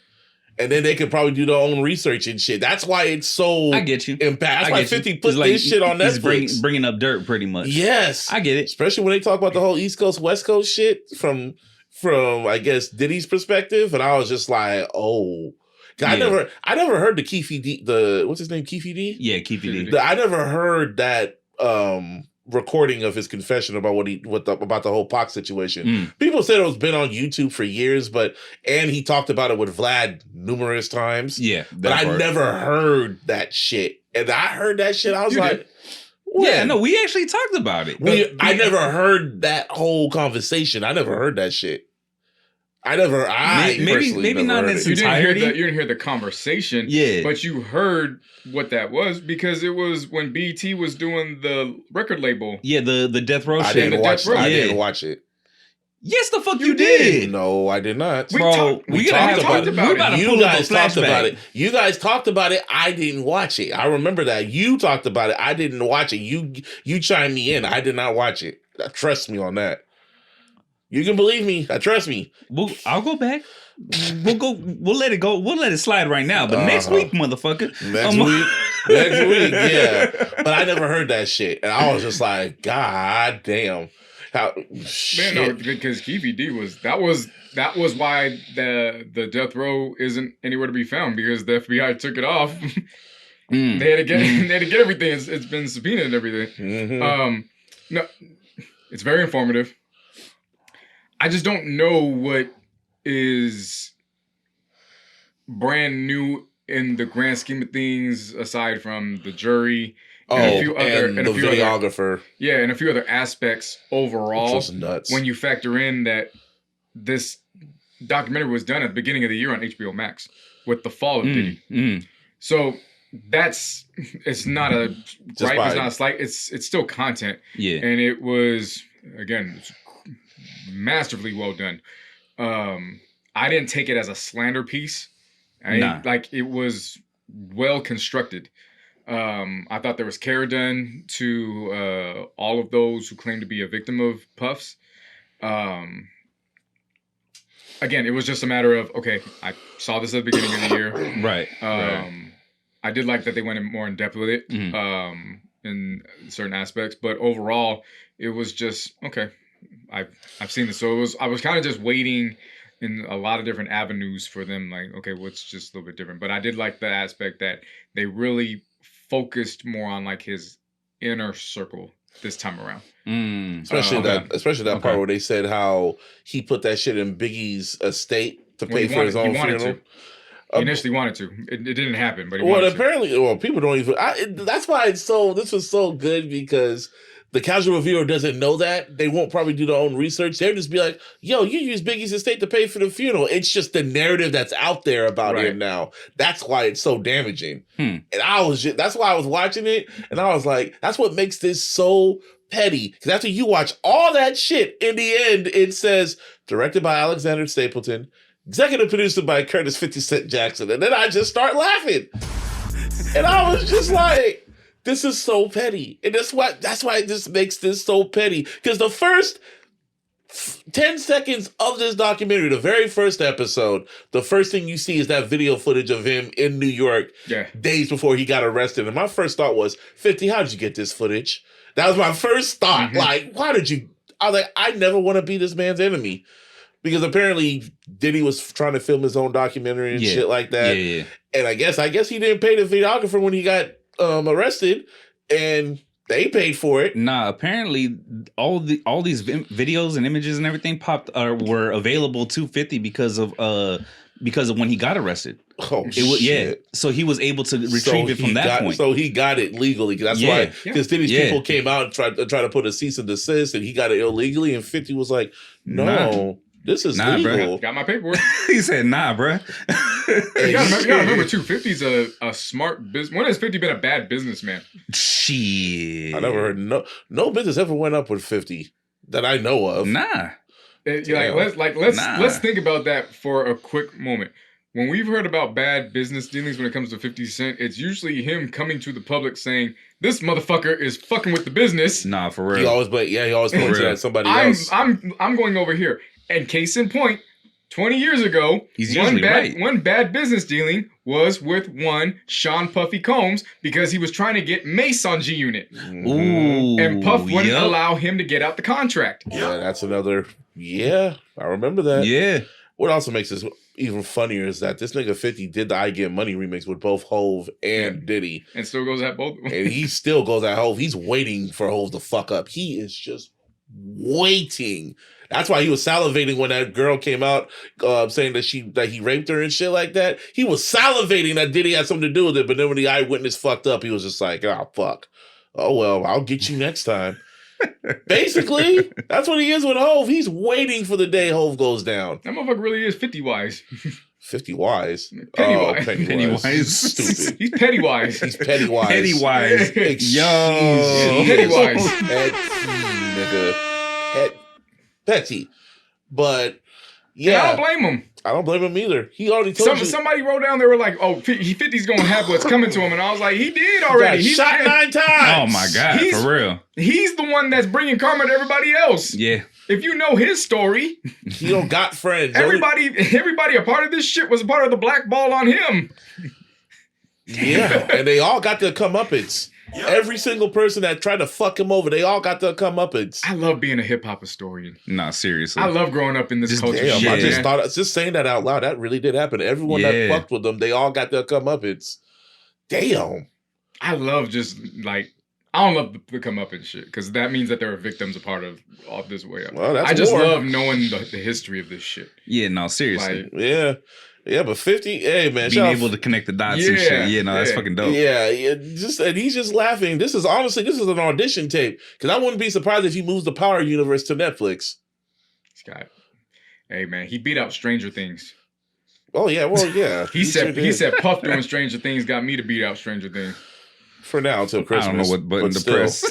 S1: And then they could probably do their own research and shit. That's why it's so
S5: I get you.
S1: That's why 50 put this shit on Netflix.
S5: He's bringing up dirt pretty much.
S1: Yes.
S5: I get it.
S1: Especially when they talk about the whole East Coast, West Coast shit from I guess, Diddy's perspective. And I was just like, oh. I never heard the Keefy D, what's his name, Keefy D?
S5: Yeah, Keefy D.
S1: I never heard that recording of his confession about about the whole Pac situation. People said it was been on YouTube for years, and he talked about it with Vlad numerous times.
S5: Yeah,
S1: but I never heard that shit. And I heard that shit. I was like,
S5: yeah, no, we actually talked about it.
S1: I never heard that whole conversation. I never heard that shit.
S5: maybe not in its entirety.
S4: You didn't hear the conversation, but you heard what that was because it was when BET was doing the record label.
S5: Yeah, the Death Row shit.
S1: I didn't watch it.
S5: Yes, the fuck you did.
S1: No, I did not.
S5: We talked about it.
S1: You guys talked about it. You guys talked about it. I didn't watch it. I remember that. You talked about it. I didn't watch it. You chimed me in. I did not watch it. Trust me on that. You can believe me. Trust me.
S5: I'll go back. We'll let it go. We'll let it slide right now. But next week, motherfucker.
S1: Next week, yeah. But I never heard that shit. And I was just like, God damn.
S4: Man, no, because KVD was that was why the death row isn't anywhere to be found because the FBI took it off. They had to get everything. It's been subpoenaed and everything. Mm-hmm. No, it's very informative. I just don't know what is brand new in the grand scheme of things aside from the jury.
S1: And the videographer.
S4: And a few other aspects overall.
S1: Just nuts.
S4: When you factor in that this documentary was done at the beginning of the year on HBO Max with the fall of Diddy. So it's not a gripe, it's not a slight, it's still content. Yeah. And it was, again, masterfully well done. I didn't take it as a slander piece. Like it was well constructed. I thought there was care done to all of those who claim to be a victim of Puffs. Again, it was just a matter of, okay, I saw this at the beginning of the year.
S5: Right.
S4: I did like that they went more in depth with it in certain aspects, but overall, it was just, okay, I've seen this. So I was kind of just waiting in a lot of different avenues for them, like, okay, what's just a little bit different. But I did like the aspect that they really focused more on like his inner circle this time around.
S1: Especially that part where they said how he put that shit in Biggie's estate to pay for his own funeral.
S4: He initially wanted to. It didn't happen, but
S1: apparently, people don't even. That's why this was so good because the casual viewer doesn't know that. They won't probably do their own research. They'll just be like, yo, you use Biggie's estate to pay for the funeral. It's just the narrative that's out there about him now. That's why it's so damaging. And that's why I was watching it. And I was like, that's what makes this so petty. Because after you watch all that shit, in the end, it says, directed by Alexander Stapleton, executive produced by Curtis 50 Cent Jackson. And then I just start laughing. And I was just like, this is so petty. And that's why it just makes this so petty. Because the first 10 seconds of this documentary, the very first episode, the first thing you see is that video footage of him in New York days before he got arrested. And my first thought was, 50, how did you get this footage? That was my first thought. Like, why did you? I was like, I never want to be this man's enemy. Because apparently Diddy was trying to film his own documentary and shit like that. And I guess he didn't pay the videographer when he got arrested, and they paid for it.
S5: Nah, apparently all these videos and images and everything were available to 50 because of when he got arrested.
S1: Oh, shit.
S5: So he was able to retrieve it from that point.
S1: So he got it legally. That's why, because Diddy's people came out and tried to put a cease and desist, and he got it illegally, and 50 was like, no. This is legal.
S4: Bro. Got my paperwork.
S5: He said, nah, bro.
S4: You gotta remember, too, 50's a smart business. When has 50 been a bad businessman?
S5: Shit.
S1: I never heard no business ever went up with 50 that I know of.
S5: Nah.
S4: Let's think about that for a quick moment. When we've heard about bad business dealings when it comes to 50 Cent, it's usually him coming to the public saying, this motherfucker is fucking with the business.
S5: Nah, for real.
S1: He always points at somebody else.
S4: I'm going over here. And case in point, 20 years ago, one bad business dealing was with one Sean Puffy Combs because he was trying to get Mace on G-Unit.
S5: Ooh,
S4: and Puff wouldn't allow him to get out the contract.
S1: Yeah, that's another... Yeah, I remember that.
S5: Yeah.
S1: What also makes this even funnier is that this nigga 50 did the I Get Money remix with both Hove and Diddy.
S4: And still goes at both of them.
S1: And he still goes at Hove. He's waiting for Hove to fuck up. He is just waiting. That's why he was salivating when that girl came out saying that he raped her and shit like that. He was salivating that Diddy had something to do with it. But then when the eyewitness fucked up, he was just like, oh, fuck. Oh, well, I'll get you next time. Basically, that's what he is with Hove. He's waiting for the day Hove goes down.
S4: That motherfucker really is 50-wise.
S1: 50-wise?
S4: Pennywise.
S1: Oh, Pennywise. Stupid.
S4: He's Pettywise.
S1: He's Pettywise.
S5: Pennywise. Yo.
S4: Pettywise.
S1: Nigga. Petty. But, yeah.
S4: And I don't blame him.
S1: I don't blame him either. He already told you.
S4: Somebody wrote down, they were like, oh, 50's going to have what's coming to him. And I was like, he did already.
S1: He got shot 9 times.
S5: Oh, my God. For real.
S4: He's the one that's bringing karma to everybody else.
S5: Yeah.
S4: If you know his story.
S1: He don't got friends.
S4: Everybody a part of this shit was a part of the black ball on him.
S1: Yeah. And they all got their comeuppance. Yep. Every single person that tried to fuck him over, they all got their comeuppance.
S4: I love being a hip hop historian.
S5: Nah, seriously.
S4: I love growing up in this culture.
S1: Damn,
S4: shit,
S1: I just thought, just saying that out loud, that really did happen. Everyone that fucked with them, they all got their comeuppance. Damn.
S4: I love just like, I don't love the comeuppance shit because that means that there are victims a part of all this way up.
S1: Well, that's
S4: I just
S1: war.
S4: love knowing the history of this shit.
S5: Yeah, no, seriously.
S4: Like,
S1: yeah, but 50, hey man,
S5: being able to connect the dots and shit. Yeah, no, that's fucking dope.
S1: Yeah, and he's just laughing. This is an audition tape because I wouldn't be surprised if he moves the Power universe to Netflix.
S4: Scott, hey man, he beat out Stranger Things.
S1: Oh yeah, well yeah.
S4: he said Puff doing Stranger Things got me to beat out Stranger Things.
S1: For now until Christmas.
S5: I don't know what button to press.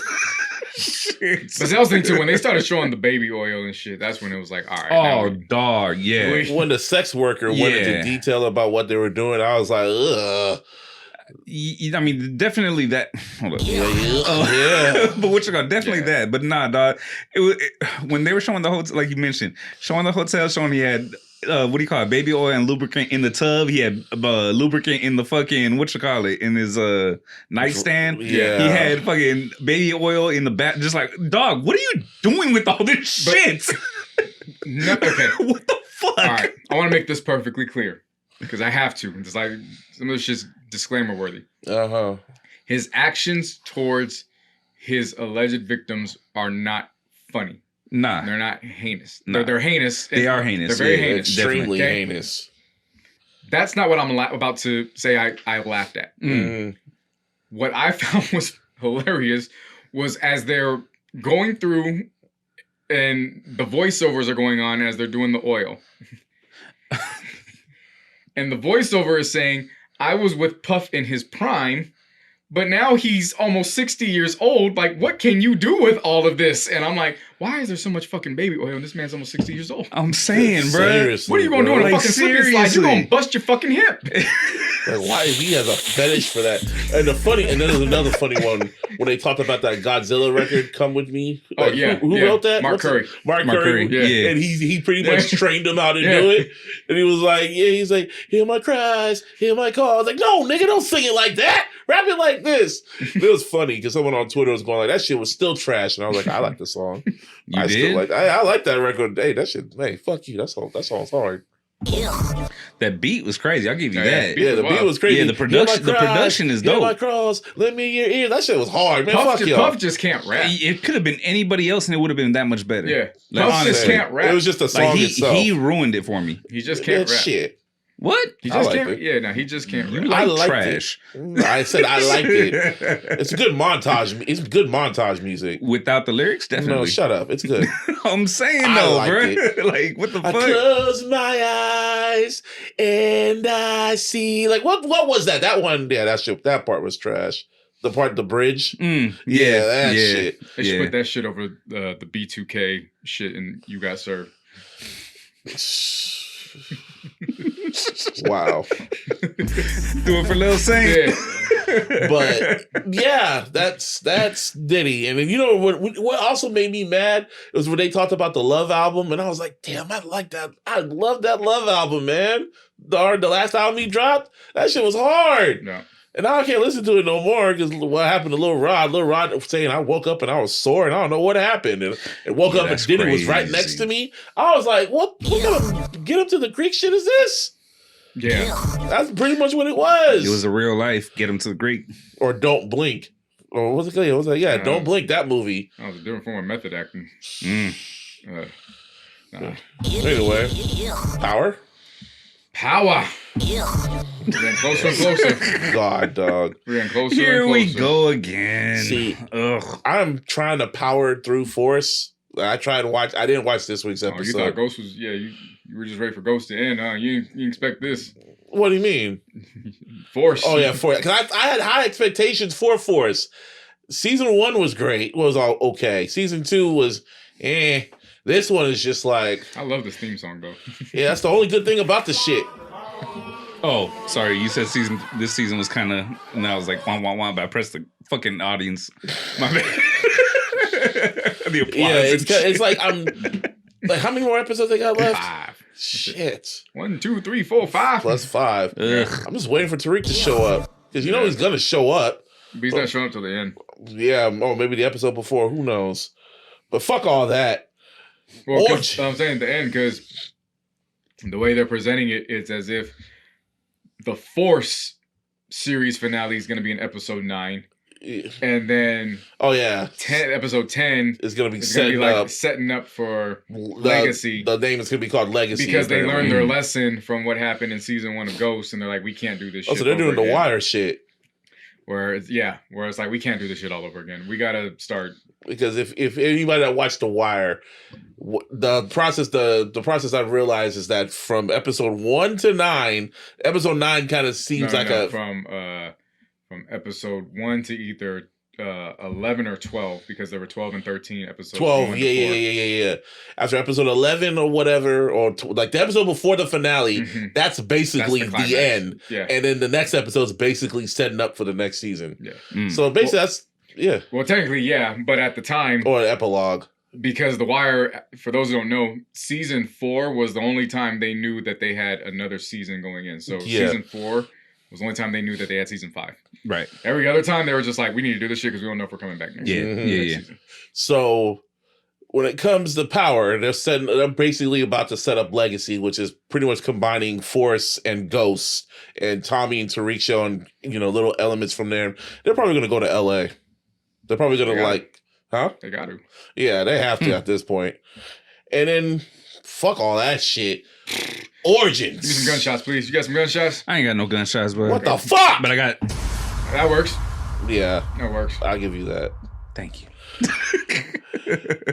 S4: But I was thinking too, when they started showing the baby oil and shit, that's when it was like, all right.
S5: Oh, dog, yeah.
S1: When the sex worker went into detail about what they were doing, I was like, ugh.
S5: I mean, definitely that. Hold up.
S1: Yeah.
S5: But what you got? Definitely that. But nah, dog. When they were showing the hotel, like you mentioned, showing the hotel, showing he had what do you call it? Baby oil and lubricant in the tub. He had lubricant in the fucking in his nightstand.
S1: Yeah.
S5: He had fucking baby oil in the back. Just like, dog, what are you doing with all this shit?
S4: No, okay.
S5: What the fuck?
S4: All right, I want to make this perfectly clear because I have to. It's like some of this shit's disclaimer worthy. His actions towards his alleged victims are not funny.
S5: Nah.
S4: They're not heinous. Nah. They're heinous.
S5: They are heinous.
S4: They're very heinous.
S1: Extremely heinous.
S4: That's not what I'm about to say I laughed at. What I found was hilarious was as they're going through and the voiceovers are going on as they're doing the oil. And the voiceover is saying, I was with Puff in his prime, but now he's almost 60 years old. Like, what can you do with all of this? And I'm like, why is there so much fucking baby oil and this man's almost 60 years old?
S5: I'm saying, bro.
S4: What are you going to do on a fucking slip and slide? You're going to bust your fucking hip.
S1: Like, why he has a fetish for that? And then there's another funny one when they talked about that Godzilla record, "Come With Me." Like, who wrote that?
S4: Mark Curry.
S1: Mark Curry.
S5: Yeah.
S1: And he pretty much trained him how to do it. And he was like, he's like, hear my cries, hear my calls. I was like, no, nigga, don't sing it like that. Rap it like this. It was funny because someone on Twitter was going like, that shit was still trash. And I was like, I like the song. I like that record. Hey, that shit, hey, fuck you. That song's hard.
S5: That beat was crazy. I'll give you that.
S1: The beat was crazy.
S5: Yeah, the production is dope.
S1: My cross, let me in your ear. That shit was hard, man.
S4: Puff just can't rap.
S5: It could have been anybody else, and it would have been that much better.
S4: Yeah,
S5: like,
S4: Puff just can't rap.
S1: It was just a song itself.
S5: He ruined it for me.
S4: He just can't rap.
S1: Shit.
S5: What?
S4: He just can't. Yeah, no, he just can't rap.
S5: You like trash.
S1: I said I liked it. It's a good montage. It's good montage music.
S5: Without the lyrics, definitely.
S1: No, shut up. It's good.
S5: I'm saying though, bro. Like, what the fuck?
S1: I close my eyes and I see. Like, what was that? That one, yeah, that part was trash. The bridge. That shit.
S4: They should put that shit over the B2K shit and You Got Served.
S1: Wow.
S5: Do it for Lil Saint.
S1: Yeah. But yeah, that's Diddy. And then, you know what also made me mad was when they talked about the Love album, and I was like, damn, I like that. I love that Love album, man. The last album he dropped, that shit was hard.
S4: No.
S1: And now I can't listen to it no more because what happened to Lil Rod? Lil Rod saying I woke up and I was sore and I don't know what happened. And woke up and Diddy was right next to me. I was like, what kind of get up to the Greek shit is this?
S4: Yeah.
S1: That's pretty much what it was.
S5: It was a real life. Get him to the Greek.
S1: Or Don't Blink. Or what's it called? It was like, Don't Blink, that movie.
S4: That was a different form of method acting.
S1: Anyway, Power.
S4: Power. We're getting closer and closer.
S1: God, dog.
S4: We're getting closer
S5: Here
S4: and closer.
S5: we go again.
S1: See,
S5: ugh.
S1: I'm trying to power through Force. I tried to watch. I didn't watch this week's episode.
S4: Oh, you thought Ghost was? Yeah, you were just ready for Ghost to end, huh? You expect this?
S1: What do you mean?
S4: Force.
S1: Oh yeah, Force. Because I had high expectations for Force. Season 1 was great. Was all okay. Season 2 was This one is just like.
S4: I love this theme song though.
S1: Yeah, that's the only good thing about the shit.
S5: Oh, sorry. You said this season was kind of, and I was like, wah, wah, wah, but I pressed the fucking audience. My bad. The applause.
S1: Yeah, it's like I'm. Like, how many more episodes they got left?
S4: 5.
S1: Shit.
S4: 1, 2, 3, 4, 5.
S1: Plus 5.
S5: Ugh.
S1: I'm just waiting for Tariq to show up. Because you know he's going to show up.
S4: But he's not showing up till the end.
S1: Yeah, or maybe the episode before. Who knows? But fuck all that.
S4: Well, I'm saying the end because the way they're presenting it, it's as if the Force series finale is going to be in episode 9. And then episode 10
S1: is going to be
S4: setting up for Legacy.
S1: The name is going to be called Legacy.
S4: Because they learned their lesson from what happened in season 1 of Ghost, and they're like, we can't do this shit.
S1: Oh, so they're doing the Wire shit.
S4: Where it's like, we can't do this shit all over again. We got to start.
S1: Because if anybody that watched The Wire, the process I've realized is that from episode 1 to 9, episode 9 kind of seems
S4: from episode 1 to either 11 or 12, because there were 12 and 13 episodes.
S1: 12, yeah. After episode 11 or whatever, or like the episode before the finale, that's basically the end.
S4: Yeah.
S1: And then the next episode is basically setting up for the next season.
S4: Yeah.
S1: So basically
S4: Well, technically, yeah, but at the time,
S1: or an epilogue.
S4: Because The Wire, for those who don't know, season 4 was the only time they knew that they had another season going in. So season 4 was the only time they knew that they had season 5.
S5: Right.
S4: Every other time, they were just like, we need to do this shit because we don't know if we're coming back next season.
S1: So when it comes to Power, they're basically about to set up Legacy, which is pretty much combining Force and Ghost, and Tommy and Tariq showing, little elements from there. They're probably going to go to LA. They're probably going to huh?
S4: They got to.
S1: Yeah, they have to at this point. And then, fuck all that shit. Origins.
S4: Give me some gunshots, please. You got some gunshots?
S5: I ain't got no gunshots, but
S1: what the fuck?
S5: But I got.
S4: That works.
S1: Yeah,
S4: that works.
S1: I'll give you that.
S5: Thank you.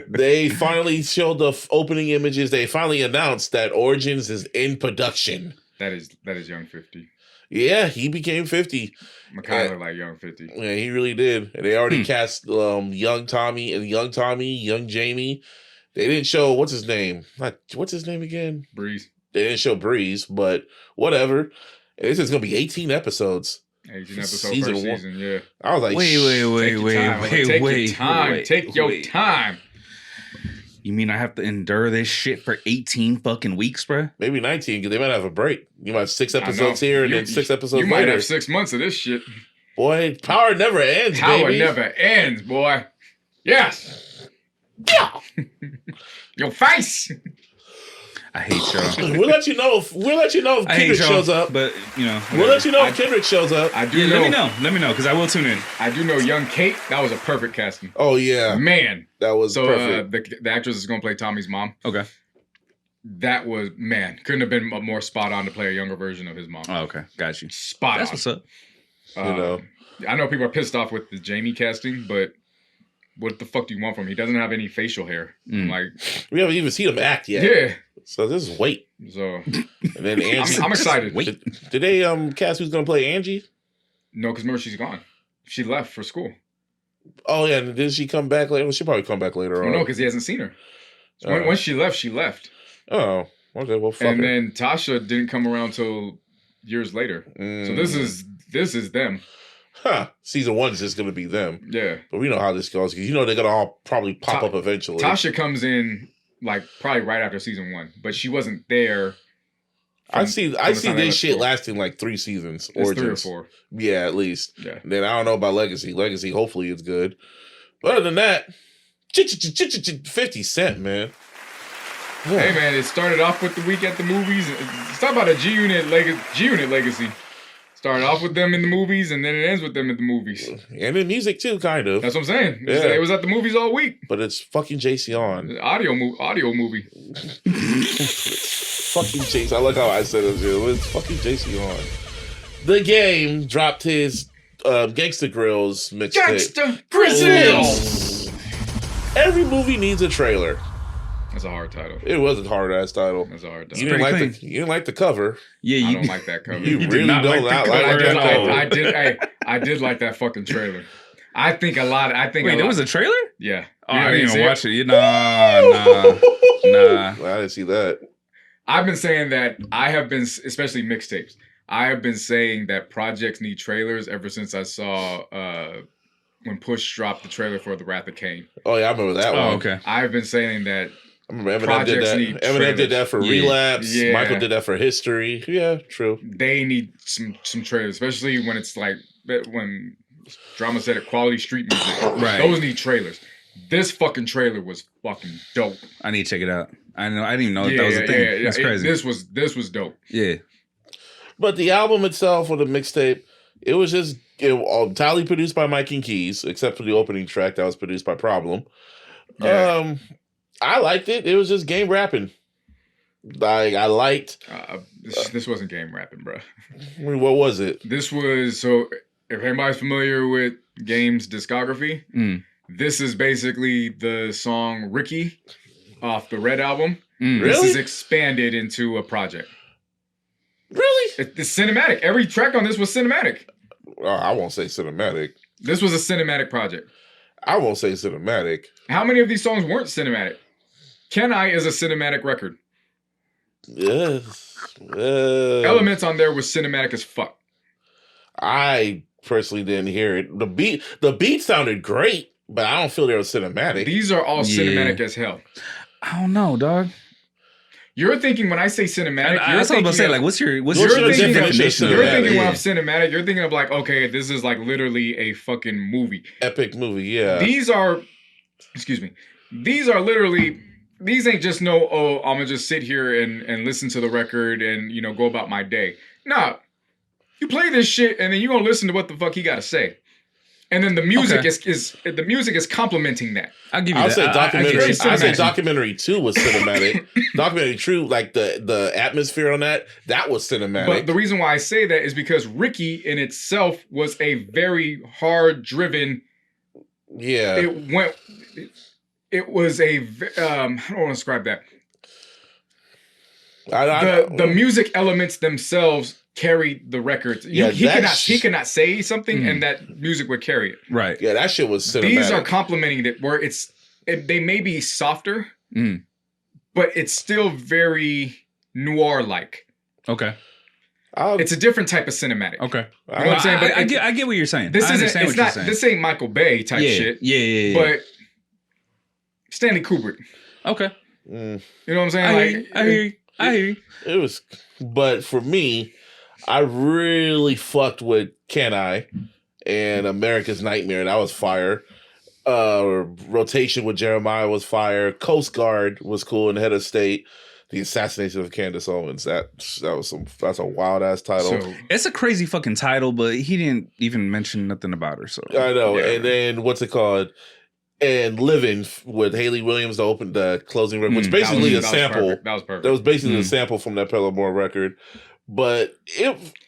S1: They finally showed the opening images. They finally announced that Origins is in production.
S4: That is Young 50.
S1: Yeah, he became 50.
S4: Kind of like Young 50.
S1: Yeah, he really did. And they already cast young Tommy, young Jamie. They didn't show what's his name again?
S4: Breeze.
S1: They didn't show Breeze, but whatever. And this is gonna be 18 episodes.
S4: 18 episodes per season, yeah.
S1: I was like,
S5: wait.
S4: Take your time.
S5: You mean I have to endure this shit for 18 fucking weeks, bro?
S1: Maybe 19, because they might have a break. You might have 6 episodes here and then 6 episodes later.
S4: You might have 6 months of this shit.
S1: Boy, power never ends, baby.
S4: Power never ends, boy. Yes.
S1: Yeah.
S4: Your face.
S5: I hate y'all.
S1: We'll let you know if Kendrick shows up.
S5: But
S1: we'll let you know if Kendrick shows up.
S4: I do know.
S5: Let me know, because I will tune in.
S4: I do know Young Kate. That was a perfect casting.
S1: Oh yeah,
S4: man,
S1: that was perfect.
S4: The actress is going to play Tommy's mom.
S5: Okay.
S4: That was couldn't have been more spot on to play a younger version of his mom.
S5: Oh, okay, got you.
S4: Spot on.
S5: That's what's up.
S4: I know people are pissed off with the Jamie casting, but what the fuck do you want from him? He doesn't have any facial hair. Like,
S1: we haven't even seen him act yet.
S4: Yeah.
S1: So this is wait.
S4: So
S1: and then Angie.
S4: I'm excited.
S1: Wait. Did they cast who's gonna play Angie?
S4: No, because remember she's gone. She left for school.
S1: Oh yeah, and did she come back later? Well, she'll probably come back later on.
S4: No, because he hasn't seen her. So once she left, she left.
S1: Oh, okay. Well, fuck.
S4: And then Tasha didn't come around till years later. So this is them.
S1: Huh. Season 1 is just going to be them.
S4: Yeah.
S1: But we know how this goes because they're going to all probably pop up eventually.
S4: Tasha comes in like probably right after season 1, but she wasn't there.
S1: I see this shit lasting like 3 seasons.
S4: It's
S1: Origins.
S4: 3 or 4.
S1: Yeah, at least.
S4: Yeah.
S1: And then I don't know about Legacy. Legacy, hopefully it's good. But other than that, 50 Cent, man.
S4: Yeah. Hey, man, it started off with the week at the movies. Let's talk about a G-Unit legacy. Started off with them in the movies, and then it ends with them at the movies.
S1: And in music, too, kind of.
S4: That's what I'm saying.
S1: Yeah.
S4: It was at the movies all week.
S1: But it's fucking JC on.
S4: Audio movie.
S1: fucking Jason. I like how I said it. It's fucking Jason on. The Game dropped his Gangsta Grillz mixtape.
S4: Gangsta Grillz.
S1: Every movie needs a trailer.
S4: That's a hard title.
S1: It was a hard ass title.
S4: That's a hard title.
S1: You didn't like the cover.
S5: Yeah,
S4: I don't like that cover.
S1: You really don't like that cover.
S4: I did like that fucking trailer. Wait,
S5: there was a trailer?
S4: Yeah.
S5: Oh, I didn't even watch it. Nah.
S1: I didn't see that.
S4: I've been saying that especially mixtapes. I have been saying that projects need trailers ever since I saw when Push dropped the trailer for The Wrath of Kane.
S1: Oh yeah, I remember that one.
S5: Oh, okay.
S4: I've been saying that.
S1: I remember Eminem did that. Eminem did that for Relapse.
S4: Yeah.
S1: Michael did that for History. Yeah, true.
S4: They need some trailers, especially when it's like when Drama said it, quality street music.
S5: Right.
S4: Those need trailers. This fucking trailer was fucking dope.
S5: I need to check it out. I didn't even know that was a thing.
S4: Yeah.
S5: That's crazy.
S4: This was dope.
S5: Yeah.
S1: But the album itself, or the mixtape, it was just entirely produced by Mike and Keys, except for the opening track that was produced by Problem. Yeah. I liked it. It was just game rapping. I liked.
S4: This wasn't game rapping, bro.
S1: What was it?
S4: This was so. If anybody's familiar with Game's discography, this is basically the song "Ricky" off the Red album.
S1: Really?
S4: This is expanded into a project.
S1: Really?
S4: It's cinematic. Every track on this was cinematic.
S1: I won't say cinematic.
S4: This was a cinematic project.
S1: I won't say cinematic.
S4: How many of these songs weren't cinematic? Can-I is a cinematic record.
S1: Yes.
S4: Elements on there was cinematic as fuck.
S1: I personally didn't hear it. The beat sounded great, but I don't feel they were cinematic.
S4: These are all cinematic as hell.
S5: I don't know, dog.
S4: You're thinking when I say cinematic,
S5: I was about to say, like, what's your definition?
S4: You're thinking when I'm cinematic, you're thinking of like, okay, this is like literally a fucking movie.
S1: Epic movie, yeah.
S4: These are literally, these ain't just I'm gonna just sit here and listen to the record and, go about my day. Nah, you play this shit and then you're gonna listen to what the fuck he gotta say. And then the music is complementing that.
S5: I'll give you that.
S1: I say documentary 2 was cinematic. Documentary 2, like the atmosphere on that was cinematic.
S4: But the reason why I say that is because Ricky in itself was a very hard driven.
S1: Yeah.
S4: It was I don't want to describe that. The music elements themselves carried the records. He cannot say something and that music would carry it.
S5: Right.
S1: Yeah, that shit was cinematic.
S4: These are complementing it where they may be softer, but it's still very noir-like.
S5: Okay.
S1: It's
S4: a different type of cinematic.
S5: Okay.
S4: You know what I'm saying? But
S5: I get what you're saying.
S4: This ain't Michael Bay type shit.
S5: Yeah.
S4: But Stanley Kubrick.
S5: Okay.
S4: You know what I'm saying?
S5: I hear you.
S1: It was, but for me, I really fucked with Can-I and America's Nightmare. That was fire. Rotation with Jeremiah was fire. Coast Guard was cool in Head of State. The Assassination of Candace Owens. That's a wild ass title.
S5: So, it's a crazy fucking title, but he didn't even mention nothing about her. So
S1: I know. Yeah. And then what's it called? And Living with Haley Williams to open the closing record, which basically a sample.
S4: That was perfect.
S1: That was basically a sample from that Pellamore record. But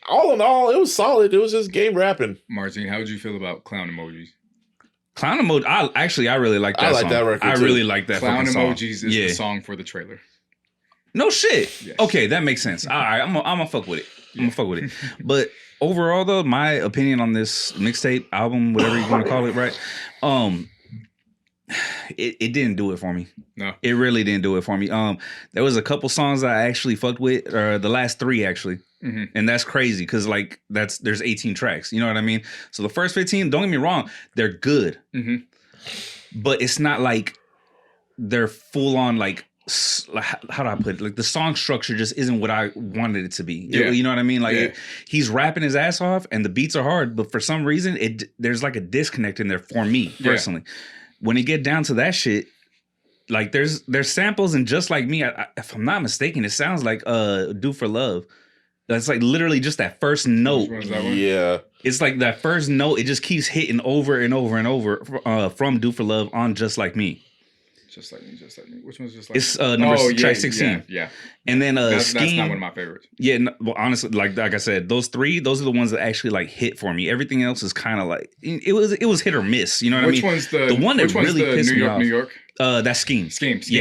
S1: all in all, it was solid. It was just game rapping.
S4: Martin, how would you feel about Clown Emojis?
S5: Clown Emojis, I really like that song. I like that record too. I really like that
S4: Clown
S5: fucking
S4: Emojis
S5: song.
S4: is the song for the trailer.
S5: No shit.
S4: Yes.
S5: Okay, that makes sense. All right, I'm gonna fuck with it. But overall, though, my opinion on this mixtape, album, whatever you want to call it, right? It didn't do it for me.
S4: No,
S5: it really didn't do it for me. There was a couple songs that I actually fucked with, or the last 3 actually, and that's crazy because like there's 18 tracks. You know what I mean? So the first 15, don't get me wrong, they're good, but it's not like they're full on like. How do I put it? Like the song structure just isn't what I wanted it to be.
S4: Yeah.
S5: You know what I mean? Like he's rapping his ass off and the beats are hard, but for some reason there's like a disconnect in there for me personally. When it get down to that shit, like there's samples and Just Like Me, if I'm not mistaken, it sounds like Do For Love. That's like literally just that first note.
S1: Yeah.
S5: It's like that first note, it just keeps hitting over and over and over from Do For Love on Just Like Me.
S4: Just Like Me. Which one's Just Like
S5: It's track 16.
S4: Yeah.
S5: And then
S4: that's
S5: Scheme.
S4: not one of my favorites.
S5: Yeah, no, well, honestly, like I said, those are the ones that actually like hit for me. Everything else is kind of like it was hit or miss. You know what I mean?
S4: Which one's the
S5: one that really pissed me off?
S4: New York.
S5: That's Scheme.
S4: Schemes,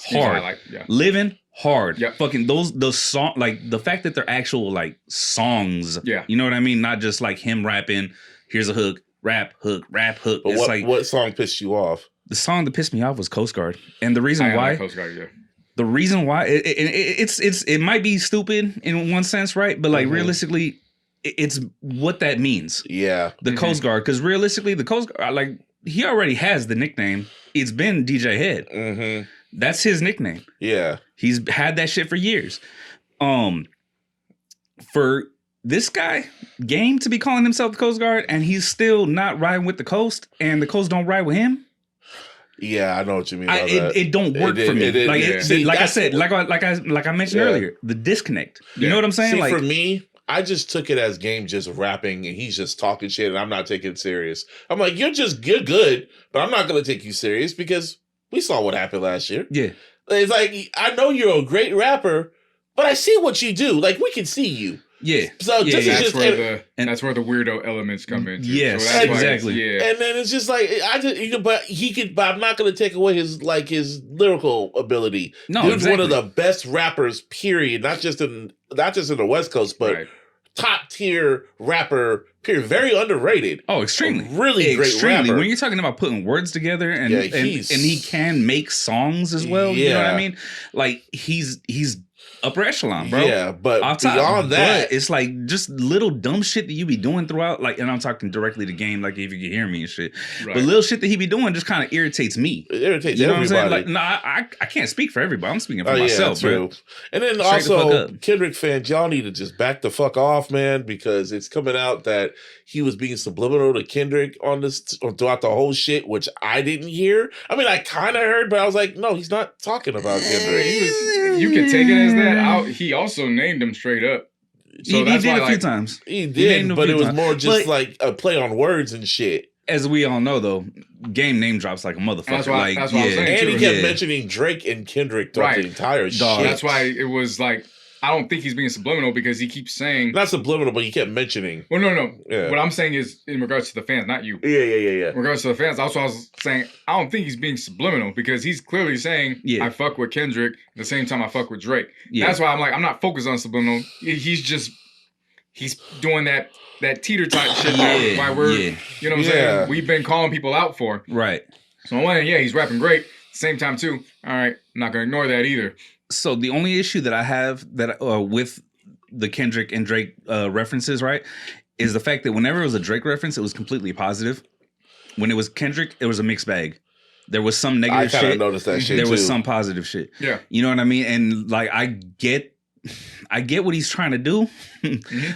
S5: hard. Living hard.
S4: Yep.
S5: Fucking those song, like the fact that they're actual like songs.
S4: Yeah.
S5: You know what I mean? Not just like him rapping. Here's a hook, rap, hook.
S1: But
S5: It's
S1: what song pissed you off?
S5: The song that pissed me off was Coast Guard, and the reason why.
S4: Like Coast Guard, yeah.
S5: The reason why it might be stupid in one sense, right? But like realistically, it's what that means.
S1: Yeah,
S5: the Coast Guard, because realistically, the Coast Guard, like he already has the nickname. It's been DJ Head.
S1: Mm-hmm.
S5: That's his nickname.
S1: Yeah,
S5: he's had that shit for years. For this guy, Game, to be calling himself the Coast Guard, and he's still not riding with the Coast, and the Coast don't ride with him.
S1: Yeah, I know what you mean.
S5: It don't work for me. Like I mentioned earlier, the disconnect. You know what I'm saying?
S1: See, for me, I just took it as Game just rapping and he's just talking shit, and I'm not taking it serious. I'm like, you're good, but I'm not going to take you serious because we saw what happened last year.
S5: Yeah,
S1: it's like I know you're a great rapper, but I see what you do. Like we can see you.
S5: Yeah.
S1: So this is just
S4: that's where the weirdo elements come in.
S5: Yes,
S4: so
S5: exactly.
S1: Yeah. And then it's just like but I'm not going to take away his lyrical ability.
S5: No,
S1: Dude's one of the best rappers. Period. Not just in the West Coast, but top tier rapper. Period. Very underrated.
S5: Oh, extremely.
S1: Really great rapper.
S5: When you're talking about putting words together and he can make songs as well. You know what I mean? Like he's upper echelon, bro.
S1: Yeah, but beyond that,
S5: it's like just little dumb shit that you be doing throughout. Like, and I'm talking directly to Game, like if you can hear me and shit. Right. But little shit that he be doing just kind of irritates me.
S1: It irritates
S5: you know
S1: everybody.
S5: What I'm saying? Like, I can't speak for everybody. I'm speaking for myself, bro.
S1: And then also, Kendrick fans, y'all need to just back the fuck off, man, because it's coming out that he was being subliminal to Kendrick on this throughout the whole shit, which I didn't hear. I mean, I kind of heard, but I was like, no, he's not talking about Kendrick.
S4: You can take it as that. He also named him straight up. So
S5: he did a few times.
S1: He did, but it was more just like a play on words and shit.
S5: As we all know, though, Game name drops like a motherfucker.
S4: That's what I was saying.
S1: And he kept mentioning Drake and Kendrick throughout the entire shit.
S4: That's why it was like, I don't think he's being subliminal because he keeps saying...
S1: Not subliminal, but he kept mentioning.
S4: Well, no. Yeah. What I'm saying is in regards to the fans, not you.
S1: Yeah.
S4: In regards to the fans, also I was saying, I don't think he's being subliminal because he's clearly saying, I fuck with Kendrick at the same time I fuck with Drake. Yeah. That's why I'm like, I'm not focused on subliminal. He's doing that teeter type shit why we're, you know what I'm saying? We've been calling people out for.
S5: Right.
S4: So on one hand, he's rapping great. At the same time, too, all right, I'm not going to ignore that either.
S5: So the only issue that I have with the Kendrick and Drake references, right, is the fact that whenever it was a Drake reference, it was completely positive. When it was Kendrick, it was a mixed bag. There was some negative shit. I kind of
S1: noticed that shit
S5: There was
S1: too.
S5: some positive shit.
S4: Yeah.
S5: You know what I mean? And like I get what he's trying to do,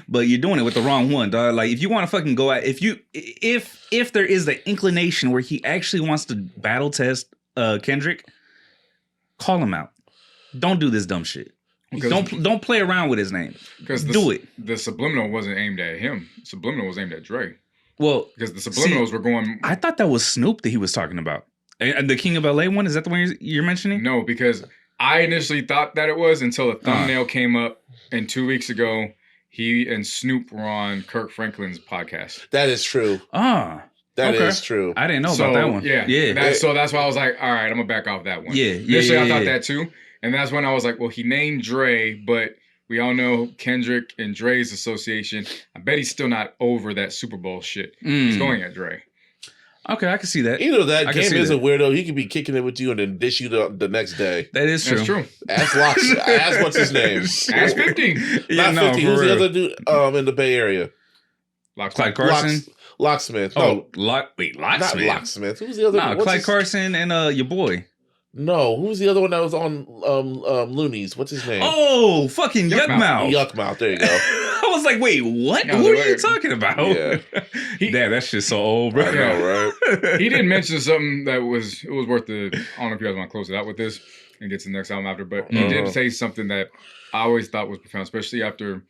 S5: but you're doing it with the wrong one, dog. Like if you want to fucking go at if there is the inclination where he actually wants to battle test Kendrick, call him out. Don't do this dumb shit. Don't play around with his name. Because do it.
S4: The subliminal wasn't aimed at him. Subliminal was aimed at Dre.
S5: Well,
S4: because the subliminals were going.
S5: I thought that was Snoop that he was talking about. And the King of LA one, is that the one you're mentioning?
S4: No, because I initially thought that it was until a thumbnail came up, and 2 weeks ago, he and Snoop were on Kirk Franklin's podcast.
S1: That is true. That is true.
S5: I didn't know about that one.
S4: Yeah. So that's why I was like, all right, I'm gonna back off that one.
S5: Yeah.
S4: Initially, I thought that too. And that's when I was like, well, he named Dre, but we all know Kendrick and Dre's association. I bet he's still not over that Super Bowl shit. He's going at Dre.
S5: Okay, I can see that.
S1: Either that Game is a weirdo. He could be kicking it with you and then dish you the next day.
S5: That is true.
S4: That's true.
S1: Ask what's his name?
S4: Ask 50.
S1: Not 50. Who's the other dude in the Bay Area?
S5: Clyde Carson?
S1: Locksmith.
S5: No. Locksmith?
S1: Not Locksmith. Who's the other one?
S5: Clyde Carson and your boy.
S1: No, who's the other one that was on Loonies? What's his name?
S5: Oh, fucking Yuckmouth.
S1: Yuckmouth, there you go.
S5: I was like, wait, what? Who are you talking about?
S1: Yeah.
S5: Damn, that shit's so old, bro.
S1: I know, right?
S4: He did mention something that was worth the. I don't know if you guys want to close it out with this and get to the next album after, but he did say something that I always thought was profound, especially after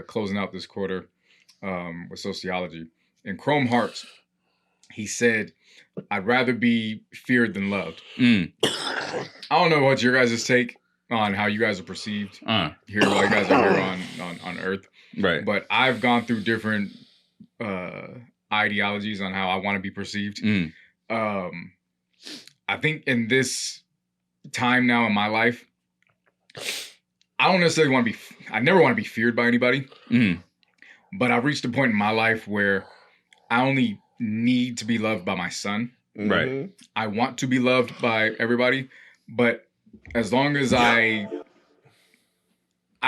S4: closing out this quarter with sociology. In Chrome Hearts, he said, "I'd rather be feared than loved." I don't know what your guys' take on how you guys are perceived here while you guys are here on Earth.
S5: Right.
S4: But I've gone through different ideologies on how I want to be perceived. I think in this time now in my life, I don't necessarily want to be, I never want to be feared by anybody. But I've reached a point in my life where I only need to be loved by my son.
S5: Right.
S4: I want to be loved by everybody, but as long as I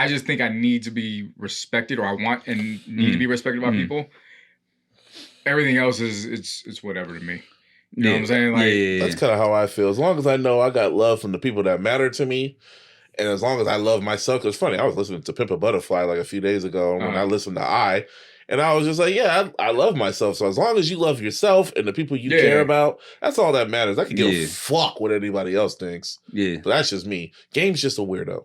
S4: just think I need to be respected, or I want and need to be respected by people. Everything else is it's whatever to me. You know what I'm saying? Like
S1: that's kind of how I feel. As long as I know I got love from the people that matter to me, and as long as I love myself. Because funny, I was listening to Pimp a Butterfly like a few days ago when I listened to and I was just like, yeah, I love myself. So as long as you love yourself and the people you care about, that's all that matters. I can give a fuck what anybody else thinks. Yeah, but that's just me. Game's just a weirdo.